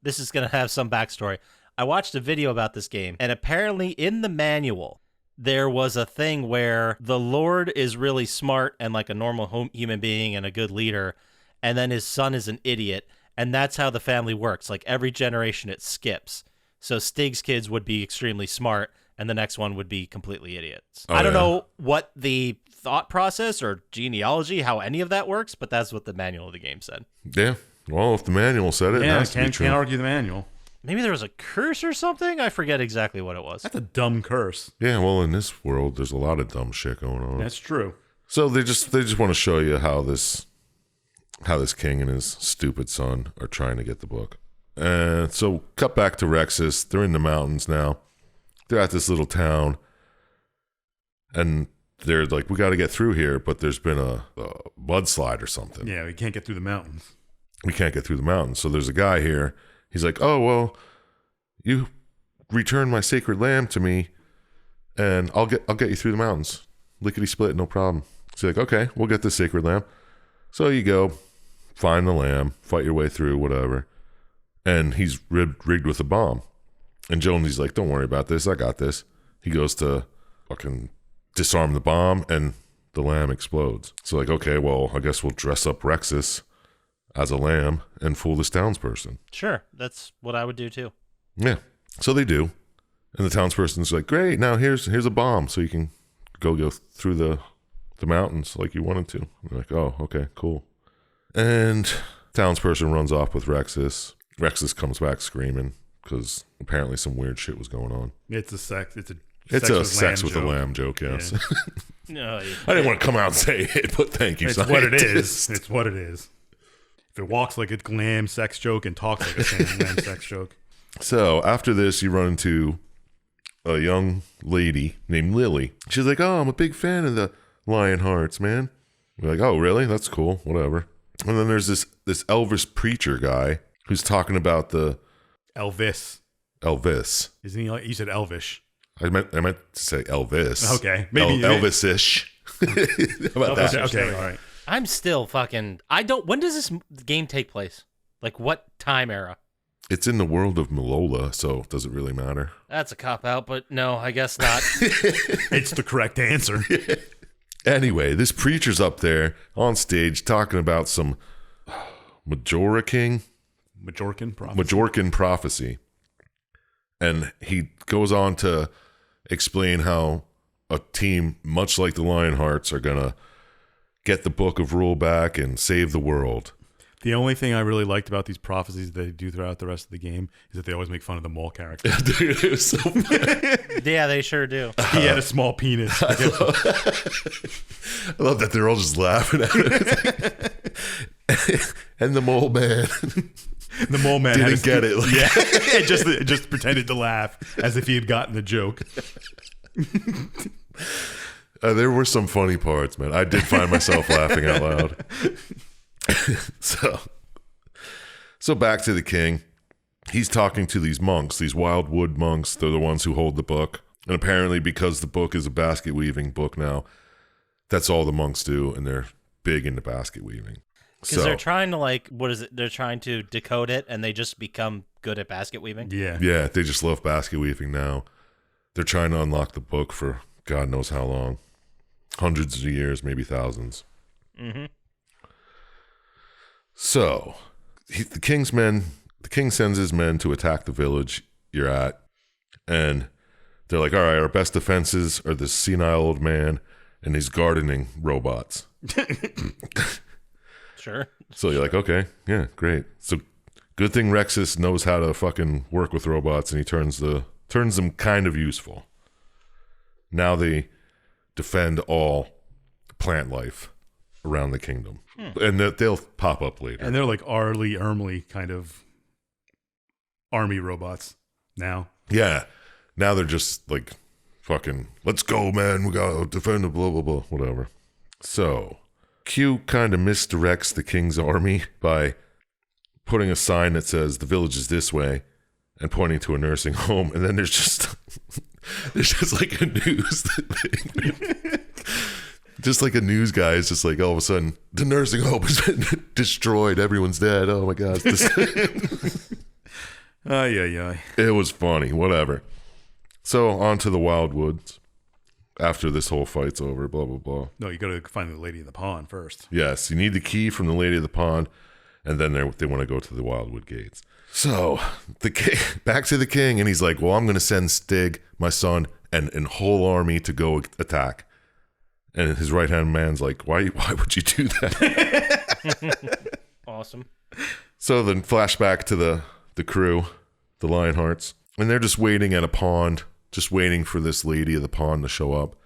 this is going to have some backstory. I watched a video about this game, and apparently in the manual, there was a thing where the Lord is really smart and like a normal human being and a good leader, and then his son is an idiot, and that's how the family works. Like every generation it skips. So Stig's kids would be extremely smart, and the next one would be completely idiots. I don't know what the thought process or genealogy, how any of that works, but that's what the manual of the game said. Yeah. Well, if the manual said it, it has to be true. Can't argue the manual. Maybe there was a curse or something? I forget exactly what it was. That's a dumb curse. Yeah, well, in this world, there's a lot of dumb shit going on. That's true. So they just want to show you how this king and his stupid son are trying to get the book. And so cut back to Rexus. They're in the mountains now. They're at this little town. And they're like, we got to get through here, but there's been a mudslide or something. Yeah, we can't get through the mountains. We can't get through the mountains. So there's a guy here. He's like, oh, well, you return my sacred lamb to me, and I'll get you through the mountains. Lickety split, no problem. So you're like, okay, we'll get the sacred lamb. So you go, find the lamb, fight your way through, whatever. And he's rigged with a bomb. And Jonesy's like, don't worry about this, I got this. He goes to fucking disarm the bomb, and the lamb explodes. So like, okay, well, I guess we'll dress up Rexus as a lamb and fool this townsperson. Sure, that's what I would do too. Yeah, so they do. And the townsperson's like, great, now here's a bomb so you can go through the mountains like you wanted to. They're like, oh, okay, cool. And townsperson runs off with Rexus. Rexus comes back screaming because apparently some weird shit was going on. It's a sex with a lamb joke, yes. Yeah. No, I didn't want to come out and say it, but thank you, It's Syintist. what it is. It's what it is. If it walks like a lamb sex joke and talks like a lamb sex joke. So after this, you run into a young lady named Lily. She's like, oh, I'm a big fan of the Lion Hearts, man. We're like, oh, really? That's cool. Whatever. And then there's this Elvis preacher guy who's talking about the Elvis. Isn't he like, you said Elvish. I meant to say Elvis. Okay. Maybe Elvis-ish. How about that? Okay, all right. I'm still fucking... when does this game take place? Like, what time era? It's in the world of Malola, so does it really matter? That's a cop-out, but no, I guess not. It's the correct answer. Anyway, this preacher's up there on stage talking about some Majorcan prophecy. And he goes on to explain how a team, much like the Lionhearts, are going to get the Book of Rule back and save the world. The only thing I really liked about these prophecies that they do throughout the rest of the game is that they always make fun of the mole character. Dude, it was so funny. Yeah, they sure do. He had a small penis. I love that they're all just laughing at it. And the mole man. The mole man didn't get it. Like, yeah, just pretended to laugh as if he had gotten the joke. There were some funny parts, man. I did find myself laughing out loud. So back to the king. He's talking to these monks, these wildwood monks. They're the ones who hold the book. And apparently because the book is a basket weaving book now, that's all the monks do, and they're big into basket weaving. Because they're trying to, like, what is it? They're trying to decode it, and they just become good at basket weaving? Yeah, they just love basket weaving now. They're trying to unlock the book for God knows how long. Hundreds of years, maybe thousands. Mm-hmm. So, the king sends his men to attack the village you're at, and they're like, all right, our best defenses are this senile old man and his gardening robots. Sure. So you're like, okay, yeah, great. So good thing Rexus knows how to fucking work with robots, and he turns them kind of useful. Now they defend all plant life around the kingdom. And they'll pop up later. and they're like Arlie Ermley kind of army robots now. Yeah. Now they're just like, fucking, let's go, man. We gotta defend the blah, blah, blah, whatever. So, Q kind of misdirects the king's army by putting a sign that says the village is this way and pointing to a nursing home. And then there's just like a news thing. Just like a news guy is just like, all of a sudden, the nursing home has been destroyed. Everyone's dead. Oh my God. Yeah. It was funny. Whatever. So on to the Wildwoods. after this whole fight's over, blah, blah, blah. No, you got to find the lady in the pond first. Yes, you need the key from the Lady of the Pond, and then they want to go to the Wildwood Gates. So, back to the king, and he's like, well, I'm going to send Stig, my son, and a whole army to go attack. And his right-hand man's like, why would you do that? Awesome. So then flashback to the crew, the Lionhearts, and they're just waiting at a pond, just waiting for this Lady of the Pond to show up.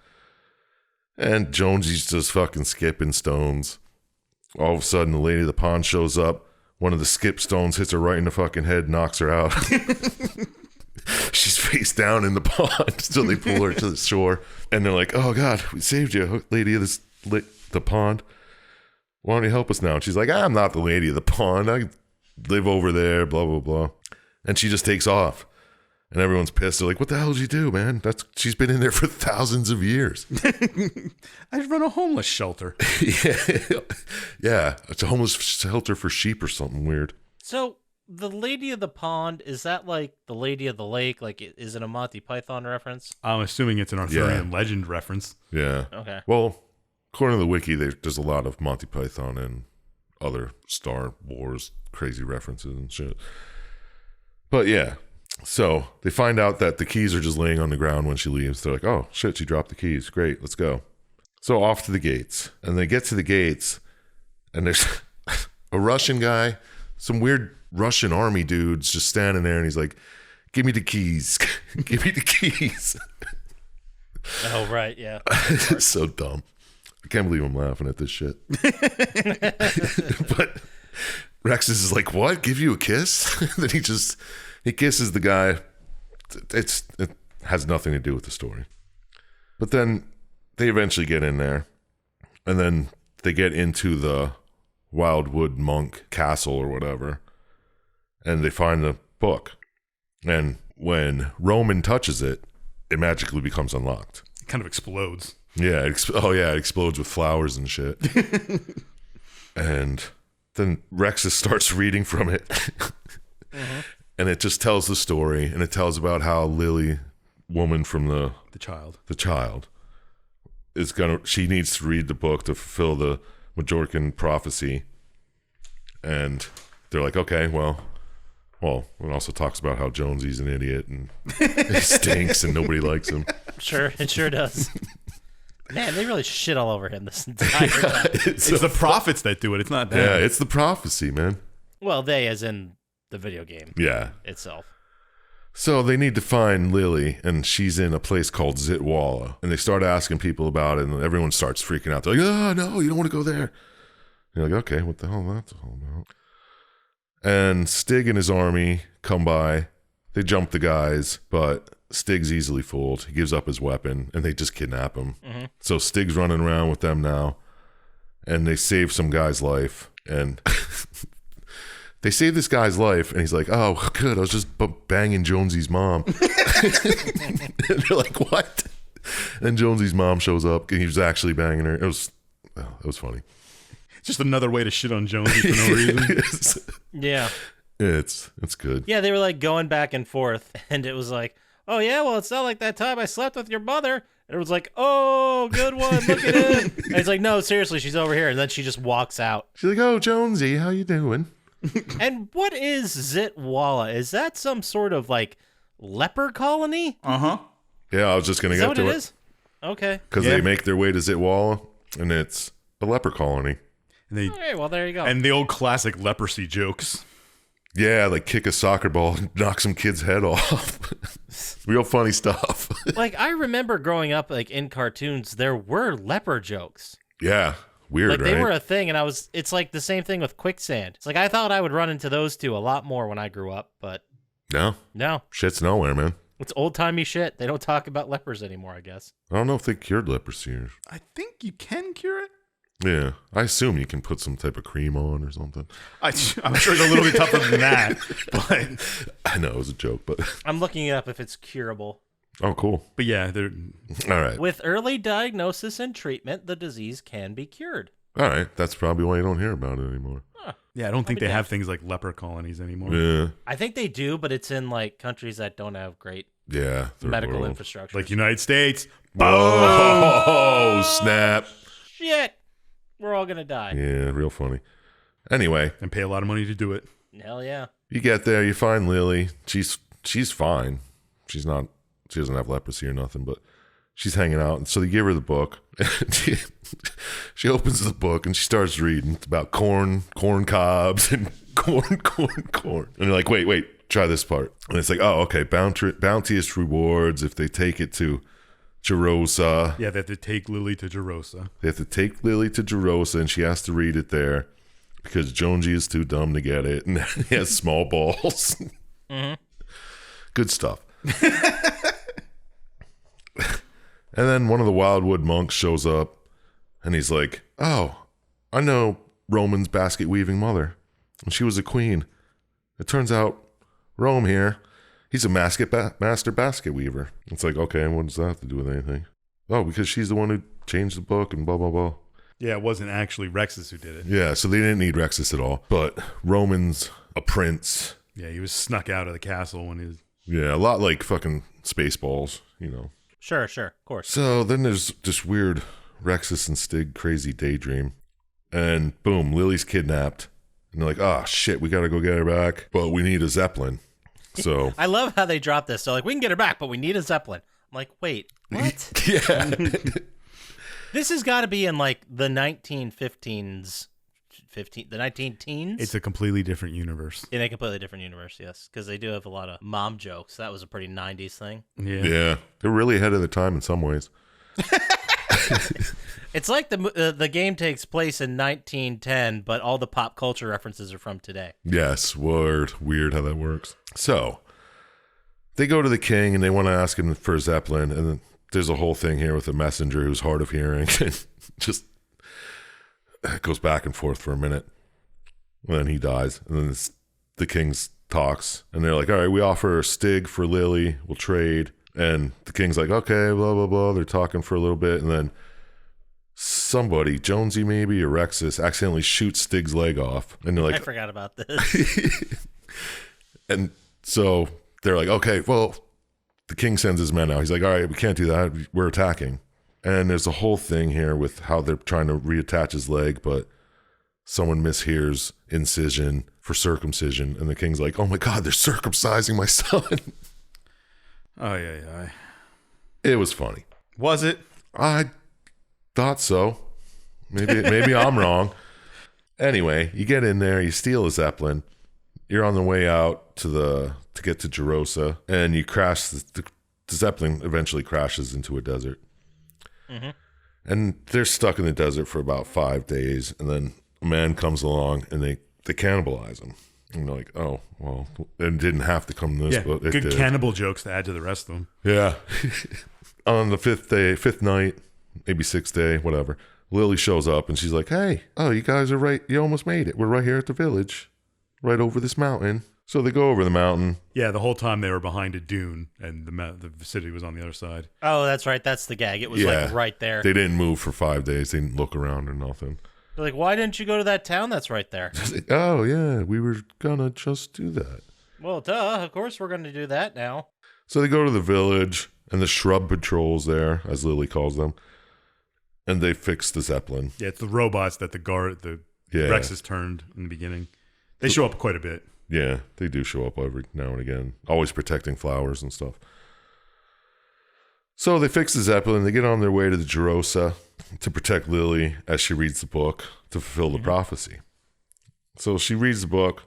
And Jonesy's just fucking skipping stones. All of a sudden, the Lady of the Pond shows up. One of the skip stones hits her right in the fucking head, knocks her out. She's face down in the pond, so they pull her to the shore. And they're like, oh, God, we saved you, Lady of the Pond. Why don't you help us now? And she's like, I'm not the Lady of the Pond. I live over there, blah, blah, blah. And she just takes off. And everyone's pissed. They're like, what the hell did you do, man? She's been in there for thousands of years. I run a homeless shelter. Yeah. It's a homeless shelter for sheep or something weird. So the Lady of the Pond, is that like the Lady of the Lake? Like, is it a Monty Python reference? I'm assuming it's an Arthurian legend reference. Yeah. Okay. Well, according to the wiki, there's a lot of Monty Python and other Star Wars crazy references and shit. But yeah. So they find out that the keys are just laying on the ground when she leaves. They're like, oh, shit, she dropped the keys. Great, let's go. So off to the gates. And they get to the gates, and there's a Russian guy, some weird Russian army dude's just standing there, and he's like, give me the keys. Give me the keys. Oh, right, yeah. It's so dumb. I can't believe I'm laughing at this shit. But Rex is like, what? Give you a kiss? Then he kisses the guy. It has nothing to do with the story. But then they eventually get in there. And then they get into the Wildwood Monk Castle or whatever. And they find the book. And when Roman touches it, it magically becomes unlocked. It kind of explodes. Yeah. It explodes with flowers and shit. And then Rex starts reading from it. Mm-hmm. And it just tells the story, and it tells about how Lily, woman from the child, she needs to read the book to fulfill the Majorcan prophecy. And they're like, okay, well, it also talks about how Jonesy's an idiot and he stinks and nobody likes him. Sure, it sure does. Man, they really shit all over him this entire time. It's the prophets that do it. It's not them. Yeah, it's the prophecy, man. Well, they as in the video game itself. So they need to find Lily, and she's in a place called Zitwala. And they start asking people about it, and everyone starts freaking out. They're like, oh, no, you don't want to go there. And you're like, okay, what the hell that's all about? And Stig and his army come by. They jump the guys, but Stig's easily fooled. He gives up his weapon, and they just kidnap him. Mm-hmm. So Stig's running around with them now, and they save some guy's life. And they save this guy's life, and he's like, oh, good, I was just banging Jonesy's mom. And they're like, what? And Jonesy's mom shows up, and he was actually banging her. It was funny. Just another way to shit on Jonesy for no reason. Yeah. It's good. Yeah, they were like going back and forth, and it was like, oh, yeah, well, it's not like that time I slept with your mother. And it was like, oh, good one, look at him. And he's like, no, seriously, she's over here. And then she just walks out. She's like, oh, Jonesy, how you doing? And what is Zitwala? Is that some sort of like leper colony? Uh-huh. Yeah, I was just going to get to it. Is? Okay. Because they make their way to Zitwala, and it's a leper colony. And okay, well, there you go. And the old classic leprosy jokes. Yeah, like kick a soccer ball and knock some kid's head off. Real funny stuff. Like, I remember growing up, like, in cartoons, there were leper jokes. Yeah. Weird, like, right? they were a thing, and it's like the same thing with quicksand. It's like, I thought I would run into those two a lot more when I grew up, but no. Shit's nowhere, man. It's old-timey shit. They don't talk about lepers anymore, I guess. I don't know if they cured leprosy. I think you can cure it. Yeah. I assume you can put some type of cream on or something. I'm sure it's a little bit tougher than that, but I know it was a joke, but I'm looking up if it's curable. Oh, cool. But yeah, they're all right. With early diagnosis and treatment, the disease can be cured. All right. That's probably why you don't hear about it anymore. Yeah, I don't think they have things like leper colonies anymore. Yeah. I think they do, but it's in like countries that don't have great Yeah. third medical world. infrastructure. Like United States. Oh, snap. Shit. We're all going to die. Yeah, real funny. Anyway, And pay a lot of money to do it. Hell yeah. you get there, you find Lily. She's fine. She doesn't have leprosy or nothing, but she's hanging out. And so they give her the book. She opens the book and she starts reading. It's about corn cobs, and corn. And they're like, wait, try this part. And it's like, oh, okay, bounteous rewards if they take it to Jerosa. Yeah, they have to take Lily to Jerosa. They have to take Lily to Jerosa, and she has to read it there because Jonesy is too dumb to get it, and he has small balls. Mm-hmm. Good stuff. And then one of the Wildwood monks shows up, and he's like, oh, I know Roman's basket-weaving mother, and she was a queen. It turns out Rome here, he's a master basket weaver. It's like, okay, what does that have to do with anything? Oh, because she's the one who changed the book and blah, blah, blah. Yeah, it wasn't actually Rexus who did it. Yeah, so they didn't need Rexus at all. But Roman's a prince. Yeah, he was snuck out of the castle when he was... Yeah, a lot like fucking Spaceballs, you know. Sure, of course. So then there's this weird Rexus and Stig crazy daydream. And boom, Lily's kidnapped. And they're like, oh, shit, we got to go get her back. But we need a Zeppelin. So I love how they dropped this. They're like, we can get her back, but we need a Zeppelin. I'm like, wait, what? yeah. This has got to be in like the 1915s, the 19-teens. It's a completely different universe. In a completely different universe, yes, because they do have a lot of mom jokes. That was a pretty 90s thing. Yeah. They're really ahead of their time in some ways. It's like the game takes place in 1910, but all the pop culture references are from today. Yes, weird how that works. So they go to the king and they want to ask him for a Zeppelin, and then there's a whole thing here with a messenger who's hard of hearing and just goes back and forth for a minute. And then he dies, and then the king talks, and they're like, all right, we offer Stig for Lily, we'll trade. And the king's like, okay, blah, blah, blah. They're talking for a little bit, and then somebody, Jonesy maybe, or Rexus, accidentally shoots Stig's leg off. And they're like, I forgot about this. And so they're like, okay, well, the king sends his men out. He's like, all right, we can't do that. We're attacking. And there's a whole thing here with how they're trying to reattach his leg, but someone mishears incision for circumcision. And the king's like, oh my God, they're circumcising my son. Oh, yeah. It was funny. Was it? I thought so. Maybe I'm wrong. Anyway, you get in there, you steal a Zeppelin. You're on the way out to get to Jerosa, and you crash. The Zeppelin eventually crashes into a desert. Mm-hmm. And they're stuck in the desert for about 5 days, and then a man comes along, and they cannibalize him. And they're like, oh, well, it didn't have to come to this, Yeah, but it good did. cannibal jokes to add to the rest of them. Yeah. On the fifth night, maybe sixth day, whatever, Lily shows up and she's like, hey, oh, you guys are right. You almost made it. We're right here at the village, right over this mountain. So they go over the mountain. Yeah, the whole time they were behind a dune, and the city was on the other side. Oh, that's right. That's the gag. It was like right there. They didn't move for 5 days. They didn't look around or nothing. They're like, why didn't you go to that town that's right there? Oh, yeah, we were going to just do that. Well, duh. Of course we're going to do that now. So they go to the village, and the shrub patrol's there, as Lily calls them, and they fix the Zeppelin. Yeah, it's the robots that the Yeah. Rexus turned in the beginning. They show up quite a bit. Yeah, they do show up every now and again, always protecting flowers and stuff. So they fix the Zeppelin. They get on their way to the Jerosa to protect Lily as she reads the book to fulfill the prophecy. So she reads the book,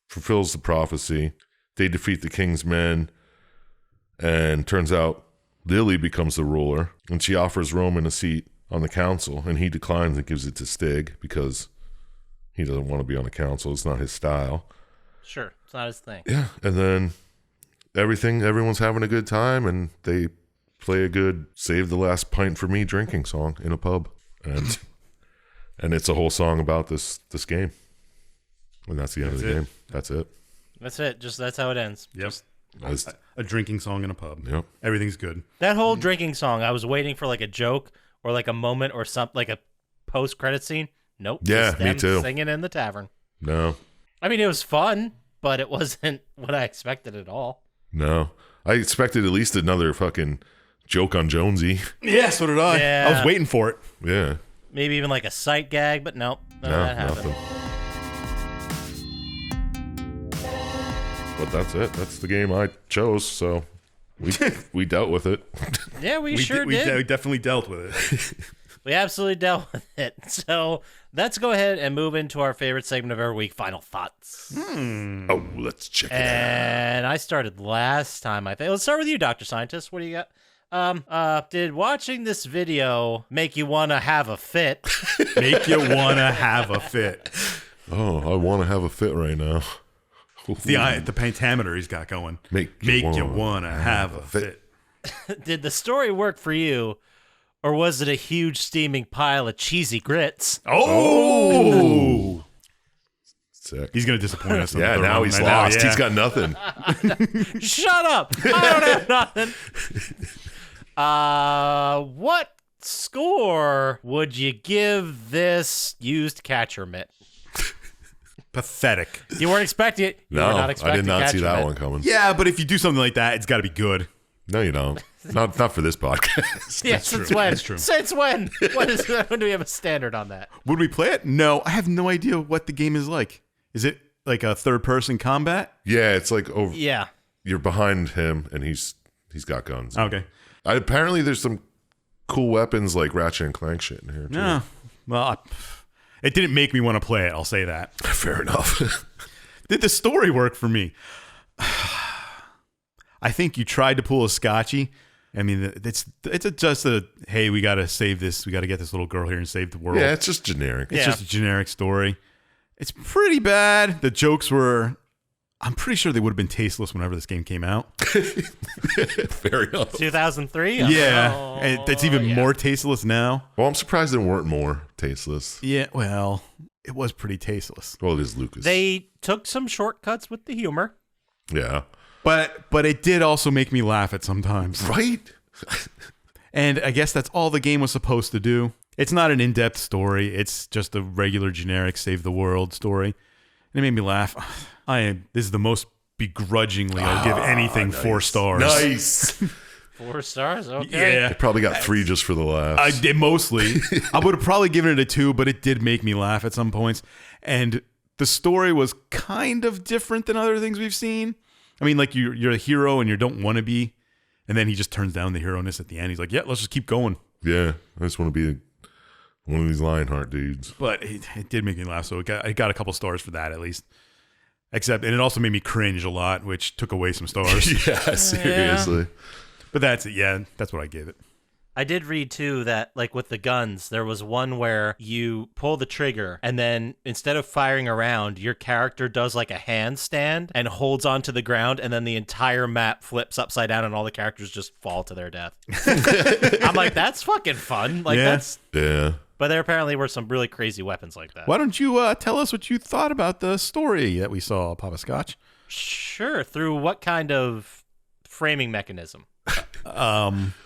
fulfills the prophecy. They defeat the king's men, and turns out Lily becomes the ruler, and she offers Roman a seat on the council, and he declines and gives it to Stig because he doesn't want to be on the council. It's not his style. Sure. It's not his thing. Yeah, and then everyone's having a good time, and they play a good "Save the Last Pint for Me" drinking song in a pub, and it's a whole song about this game, and that's the end of the game. That's it. That's it. Just that's how it ends. Yep. That's, A drinking song in a pub. yep. Everything's good. That whole drinking song, I was waiting for like a joke or like a moment or something, like a post-credit scene. Nope. Yeah, just me them too. Singing in the tavern. No, I mean, it was fun, but it wasn't what I expected at all. no. I expected at least another fucking joke on Jonesy. Yeah, so did I. Yeah. I was waiting for it. Yeah. Maybe even like a sight gag, but nope. None of that happened. Nothing. But that's it. That's the game I chose, so we dealt with it. Yeah, we sure We did. definitely dealt with it. We absolutely dealt with it. So let's go ahead and move into our favorite segment of every week, Final Thoughts. Oh, let's check it out. And I started last time, I think. Let's start with you, Dr. Scientist. What do you got? Did watching this video make you want to have a fit? Make you want to have a fit. Oh, I want to have a fit right now. The pentameter he's got going. Make you want to have a fit. Did the story work for you, or was it a huge steaming pile of cheesy grits? Oh! Sick. He's going to disappoint us. Yeah, now he's lost. He's got nothing. Shut up! I don't have nothing. What score would you give this used catcher mitt? Pathetic. You weren't expecting it. You No, were not expecting I did not see catcher that mitt. one coming. Yeah, but if you do something like that, it's got to be good. No, you don't. Not for this podcast. Yeah, since true. when? That's true. Since when? When do we have a standard on that? Would we play it? No, I have no idea what the game is like. Is it like a third-person combat? Yeah, it's like over. Yeah. You're behind him, and he's got guns. Okay. Apparently, there's some cool weapons like Ratchet and Clank shit in here too. No. Well, it didn't make me want to play it. I'll say that. Fair enough. Did the story work for me? I think you tried to pull a Scotchy. I mean, it's just a, hey, we got to save this. We got to get this little girl here and save the world. Yeah, it's just generic. It's just a generic story. It's pretty bad. The jokes were, I'm pretty sure they would have been tasteless whenever this game came out. Fair enough. 2003? Yeah. And it's even more tasteless now. Well, I'm surprised there weren't more tasteless. Yeah, well, it was pretty tasteless. Well, it is Lucas. They took some shortcuts with the humor. Yeah. But it did also make me laugh at sometimes. Right? And I guess that's all the game was supposed to do. It's not an in-depth story. It's just a regular generic save the world story. And it made me laugh. This is the most begrudgingly I'll give anything 4 stars. Nice. 4 stars? Okay. Yeah. I probably got 3 just for the laughs. I did mostly. I would have probably given it a 2, but it did make me laugh at some points. And the story was kind of different than other things we've seen. I mean, like you're a hero and you don't want to be. And then he just turns down the hero-ness at the end. He's like, yeah, let's just keep going. Yeah. I just want to be one of these Lionheart dudes. But it did make me laugh. So I got a couple stars for that at least. And it also made me cringe a lot, which took away some stars. Yeah, seriously. But that's it. Yeah, that's what I gave it. I did read, too, that, like, with the guns, there was one where you pull the trigger, and then instead of firing around, your character does, like, a handstand and holds onto the ground, and then the entire map flips upside down, and all the characters just fall to their death. I'm like, that's fucking fun. Like, Yeah. that's... Yeah. But there apparently were some really crazy weapons like that. Why don't you tell us what you thought about the story that we saw, Poppascotch? Sure. Through what kind of framing mechanism?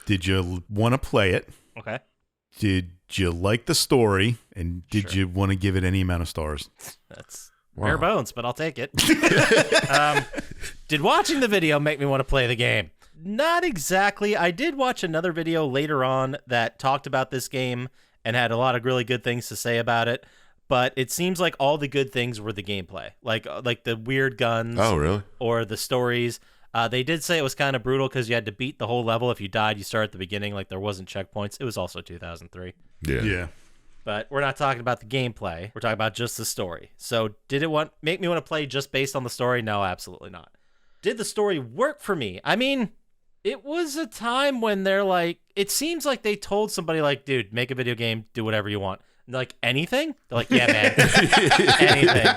Did you want to play it? Okay. Did you like the story? And did Sure. you want to give it any amount of stars? That's bare bones, but I'll take it. Did watching the video make me want to play the game? Not exactly. I did watch another video later on that talked about this game and had a lot of really good things to say about it. But it seems like all the good things were the gameplay, like the weird guns. Oh, really? Or the stories. They did say it was kind of brutal because you had to beat the whole level. If you died, you start at the beginning. Like there wasn't checkpoints. It was also 2003. Yeah. But we're not talking about the gameplay. We're talking about just the story. So did it make me want to play just based on the story? No, absolutely not. Did the story work for me? I mean, it was a time when they're like, it seems like they told somebody like, dude, make a video game, do whatever you want. And they're like, anything? They're like, yeah, man, anything.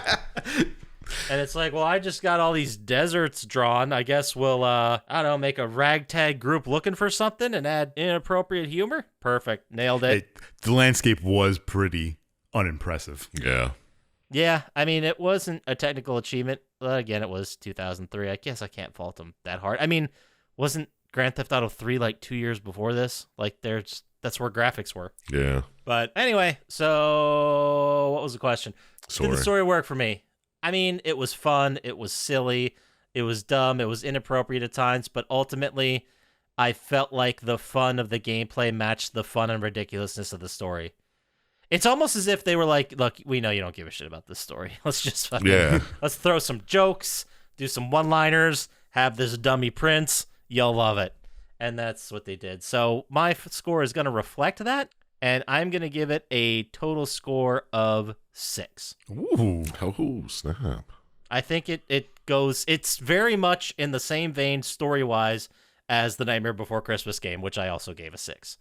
And it's like, well, I just got all these deserts drawn. I guess we'll, I don't know, make a ragtag group looking for something and add inappropriate humor. Perfect. Nailed it. The landscape was pretty unimpressive. Yeah. Yeah, I mean, it wasn't a technical achievement. Again, it was 2003. I guess I can't fault them that hard. I mean, wasn't Grand Theft Auto 3 like 2 years before this? Like, that's where graphics were. Yeah. But anyway, so what was the question? Did the story work for me? I mean, it was fun. It was silly. It was dumb. It was inappropriate at times, but ultimately, I felt like the fun of the gameplay matched the fun and ridiculousness of the story. It's almost as if they were like, look, we know you don't give a shit about this story. Let's just fucking, let's throw some jokes, do some one-liners, have this dummy prince. You'll love it. And that's what they did. So my score is going to reflect that, and I'm going to give it a total score of 6. Ooh. Oh, snap. I think it goes, it's very much in the same vein story-wise as the Nightmare Before Christmas game, which I also gave a 6.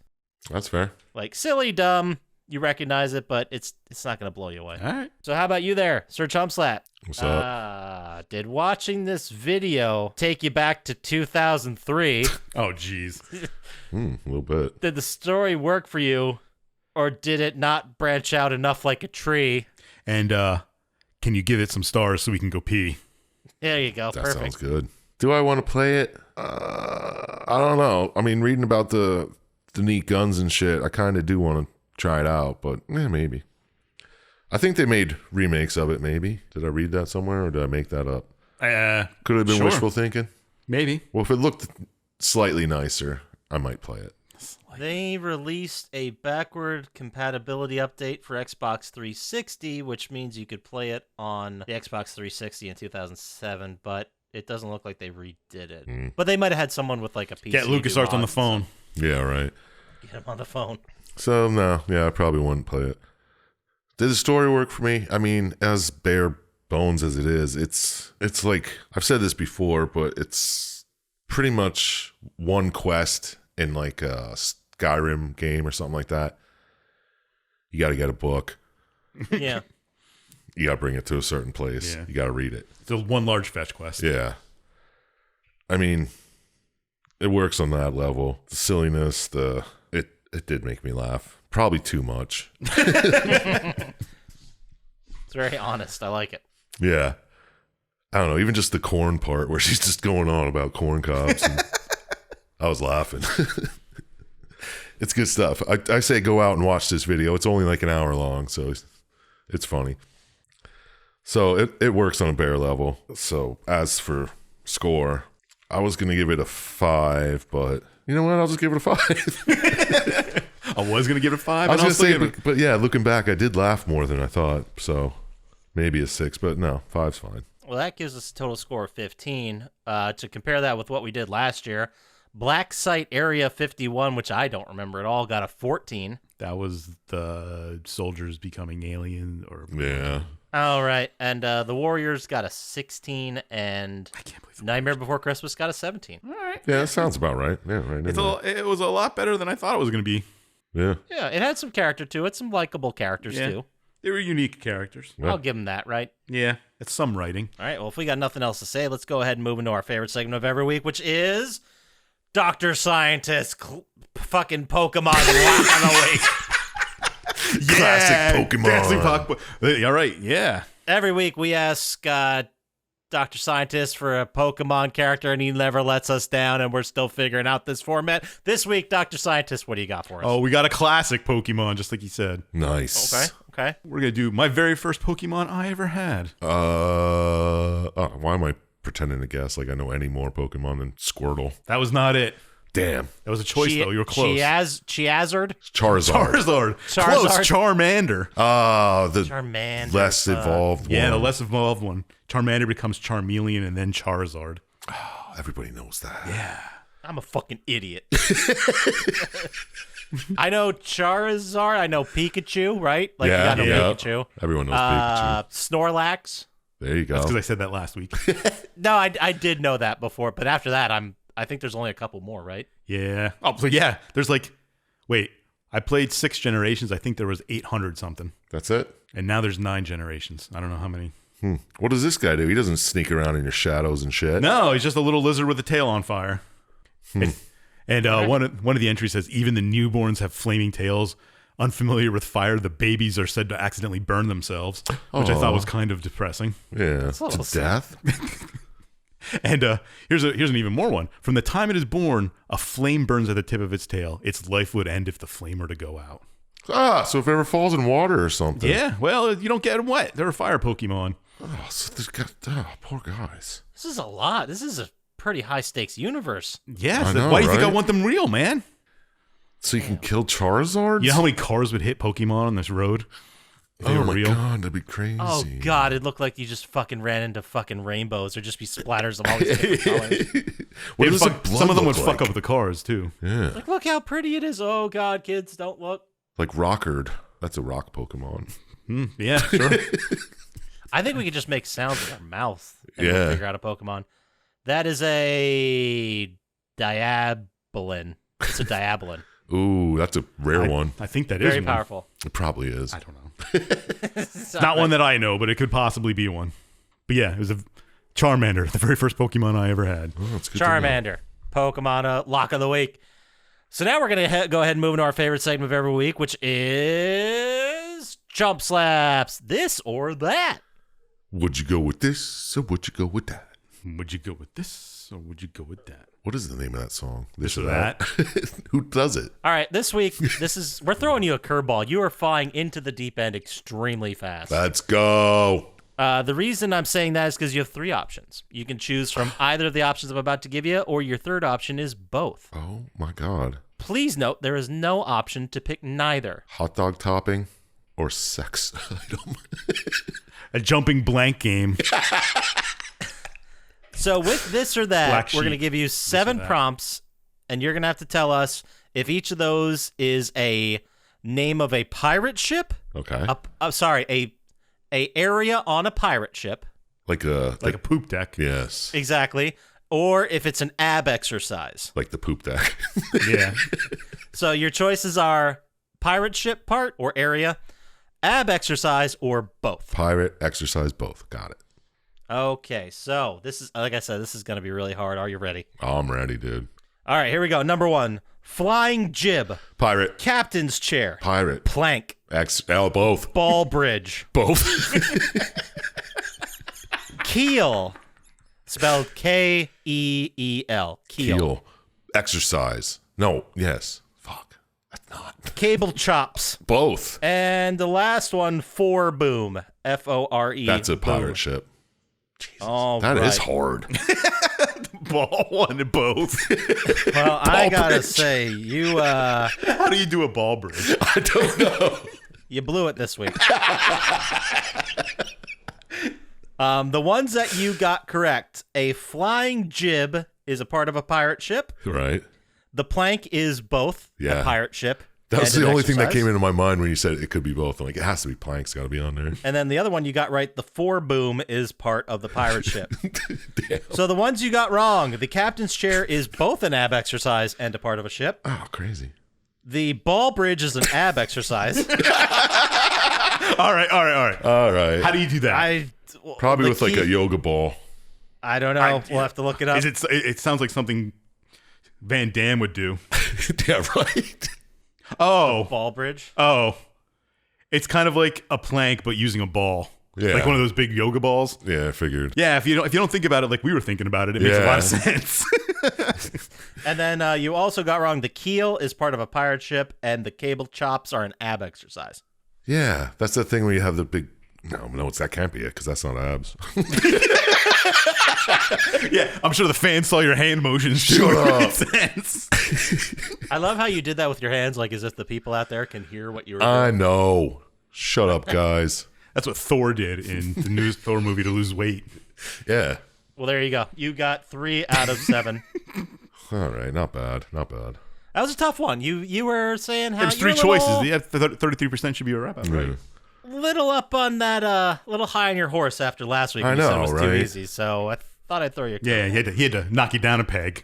That's fair. Like, silly, dumb, you recognize it, but it's not going to blow you away. All right. So how about you there, Sir Chump Slap? What's up? Did watching this video take you back to 2003? Oh, jeez. A little bit. Did the story work for you, or did it not branch out enough like a tree? And can you give it some stars so we can go pee? There you go. That Perfect. sounds good. Do I want to play it? I don't know. I mean, reading about the neat guns and shit, I kind of do want to try it out, but maybe. I think they made remakes of it, maybe. Did I read that somewhere, or did I make that up? Sure. Could have been wishful thinking. Maybe. Well, if it looked slightly nicer, I might play it. They released a backward compatibility update for Xbox 360, which means you could play it on the Xbox 360 in 2007, but it doesn't look like they redid it. But they might have had someone with like a PC. Get LucasArts on the phone. Yeah, right. Get him on the phone. So, no. Yeah, I probably wouldn't play it. Did the story work for me? I mean, as bare bones as it is, it's like, I've said this before, but it's pretty much one quest in like a Skyrim game or something like that. You got to get a book. Yeah. You got to bring it to a certain place. Yeah. You got to read it. It's one large fetch quest. Yeah. I mean, it works on that level. The silliness, it did make me laugh. Probably too much. It's very honest. I like it. Yeah. I don't know. Even just the corn part where she's just going on about corn cobs. And I was laughing. It's good stuff. I say go out and watch this video. It's only like an hour long, so it's funny. So it works on a bare level. So as for score, I was going to give it a 5, but you know what? I'll just give it a 5. I was going to give it 5. I was going to say, but yeah, looking back, I did laugh more than I thought. So maybe a 6, but no, 5's fine. Well, that gives us a total score of 15. To compare that with what we did last year, Black Site Area 51, which I don't remember at all, got a 14. That was the soldiers becoming alien or Yeah. All right, and the Warriors got a 16, and I can't believe Nightmare Before Christmas got a 17. All right. Yeah, that sounds about right. Yeah, right. It was a lot better than I thought it was going to be. Yeah. Yeah, it had some character to it, some likable characters too. They were unique characters. Yeah. I'll give them that, right? Yeah, it's some writing. All right, well, if we got nothing else to say, let's go ahead and move into our favorite segment of every week, which is Dr. Syintist fucking Pokemon Lock on the Week. Classic Pokemon. Dancing Pokemon. All right, yeah. Every week we ask Dr. Syintist for a Pokemon character, and he never lets us down, and we're still figuring out this format. This week, Dr. Syintist, what do you got for us? Oh, we got a classic Pokemon, just like he said. Nice. Okay. We're going to do my very first Pokemon I ever had. Why am I pretending to guess like I know any more Pokemon than Squirtle? That was not it. Damn. That was a choice, though. You were close. Charizard? Charizard. Close. Charmander. The Charmander. less evolved one. Yeah, the less evolved one. Charmander becomes Charmeleon and then Charizard. Oh, everybody knows that. Yeah. I'm a fucking idiot. I know Charizard. I know Pikachu, right? Like, you gotta know Pikachu. Everyone knows Pikachu. Snorlax. There you go. That's because I said that last week. No, I did know that before, but after that, I think there's only a couple more, right? Yeah. Oh, so yeah. There's I played 6 generations. I think there was 800 something. That's it? And now there's 9 generations. I don't know how many. What does this guy do? He doesn't sneak around in your shadows and shit. No, he's just a little lizard with a tail on fire. And one of the entries says, even the newborns have flaming tails. Unfamiliar with fire, the babies are said to accidentally burn themselves, which I thought was kind of depressing. Yeah. a little To death? And here's an even more one. From the time it is born, a flame burns at the tip of its tail. Its life would end if the flame were to go out. So if it ever falls in water or something. Yeah, well, you don't get them wet. They're a fire Pokemon. Oh, so there's got poor guys. This is a lot. This is a pretty high stakes universe. Yeah, I so know, why do you think I right? want them real, man? So you can kill Charizards? You know how many cars would hit Pokemon on this road? If they Oh were my real? god, that'd be crazy. Oh God, it looked like you just fucking ran into fucking rainbows. There'd just be splatters of all these different colors. What They'd does fuck- the blood some of them would look fuck like? up the cars too. Yeah, Like, look how pretty it is. Oh God, kids, don't look. like Rockard. That's a rock Pokemon. Yeah, sure. I think we could just make sounds with our mouth and Yeah. we'll figure out a Pokemon. That is a Diabolin. It's a Diabolin. Ooh, that's a rare one. I think that is Very one. powerful. It probably is. I don't know. It's not one that I know, but it could possibly be one. But yeah, it was a Charmander, the very first Pokemon I ever had. Oh, it's good to know. Charmander, Pokemon Lock of the Week. So now we're going to go ahead and move into our favorite segment of every week, which is Chump Slaps. This or that. Would you go with this or would you go with that? Would you go with this or would you go with that? What is the name of that song? This or or that? Who does it? All right, this week, we're throwing you a curveball. You are flying into the deep end extremely fast. Let's go. The reason I'm saying that is because you have three options. You can choose from either of the options I'm about to give you, or your third option is both. Oh my god. Please note there is no option to pick neither. Hot dog topping or sex item? A jumping blank game. So with this or that, Black we're going to sheep. give you 7 that. prompts, and you're going to have to tell us if each of those is a name of a pirate ship. Okay. A area on a pirate ship. Like a Like a poop deck. yes. Exactly. Or if it's an ab exercise. Like the poop deck. Yeah. So your choices are pirate ship part or area, ab exercise, or both. Pirate, exercise, both. Got it. Okay, so this is, like I said, this is going to be really hard. Are you ready? Oh, I'm ready, dude. All right, here we go. Number 1, flying jib, Pirate, captain's chair, pirate, plank, both. ball bridge, Both. keel, spelled K-E-E-L, Keel. Exercise. No, yes. Fuck. That's not. cable chops, Both. and the last one, fore boom, F-O-R-E. That's a pirate boom. ship. All That is right. hard. Ball one and both. Well, I gotta bridge. say, you How do you do a ball bridge? I don't know. you blew it this week. The ones that you got correct, a flying jib is a part of a pirate ship. Right. The plank is both a Yeah. pirate ship. That was and the an only thing that exercise. came into my mind when you said it could be both. I'm like, it has to be planks. Got to be on there. And then the other one you got right, the fore boom is part of the pirate ship. Damn. So the ones you got wrong, the captain's chair is both an ab exercise and a part of a ship. Oh, crazy. The ball bridge is an ab exercise. All right. All right. How do you do that? Probably the with like key- a yoga ball. I don't know. We'll have to look it up. Is it? It sounds like something Van Damme would do. Yeah, right. Oh, Ball bridge. it's kind of like a plank, but using a ball. Yeah. Like one of those big yoga balls. Yeah, I figured. Yeah, if you don't think about it like we were thinking about it, it makes a lot of sense. And then you also got wrong. The keel is part of a pirate ship, and the cable chops are an ab exercise. Yeah, that's the thing where you have the big. No, that can't be it because that's not abs. Yeah, I'm sure the fans saw your hand motions. Shut up. Sense. I love how you did that with your hands, like as if the people out there can hear what you were doing. I know. Shut up, guys. That's what Thor did in the new Thor movie to lose weight. Yeah. Well, there you go. You got 3 out of 7. All right. Not bad. Not bad. That was a tough one. You were saying how There's 3 you're choices. little, Yeah, 33% should be a wrap up, right? little up on that, little high on your horse after last week. I when you said know, it was too right? easy. So I thought I'd throw you. Yeah, he had to knock you down a peg.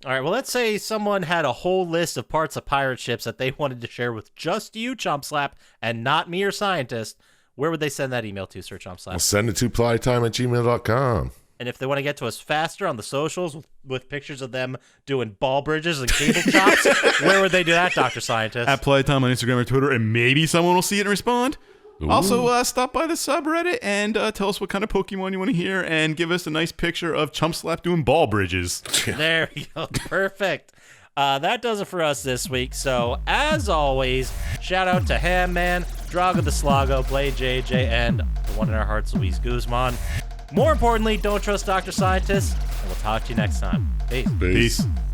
All right. Well, let's say someone had a whole list of parts of pirate ships that they wanted to share with just you, Chump Slap, and not me or Syintist. Where would they send that email to, Sir Chump Slap? Well, send it to plottytime@gmail.com. And if they want to get to us faster on the socials with pictures of them doing ball bridges and cable chops, where would they do that, Dr. Scientist? At Plottytime on Instagram or Twitter, and maybe someone will see it and respond. Ooh. Also, stop by the subreddit and tell us what kind of Pokemon you want to hear, and give us a nice picture of Chump Slap doing ball bridges. There we go. Perfect. That does it for us this week. So, as always, shout out to Ham Man, Drago the Slago, Blade JJ, and the one in our hearts, Luis Guzman. More importantly, don't trust Dr. Scientist, and we'll talk to you next time. Peace. Peace. Peace.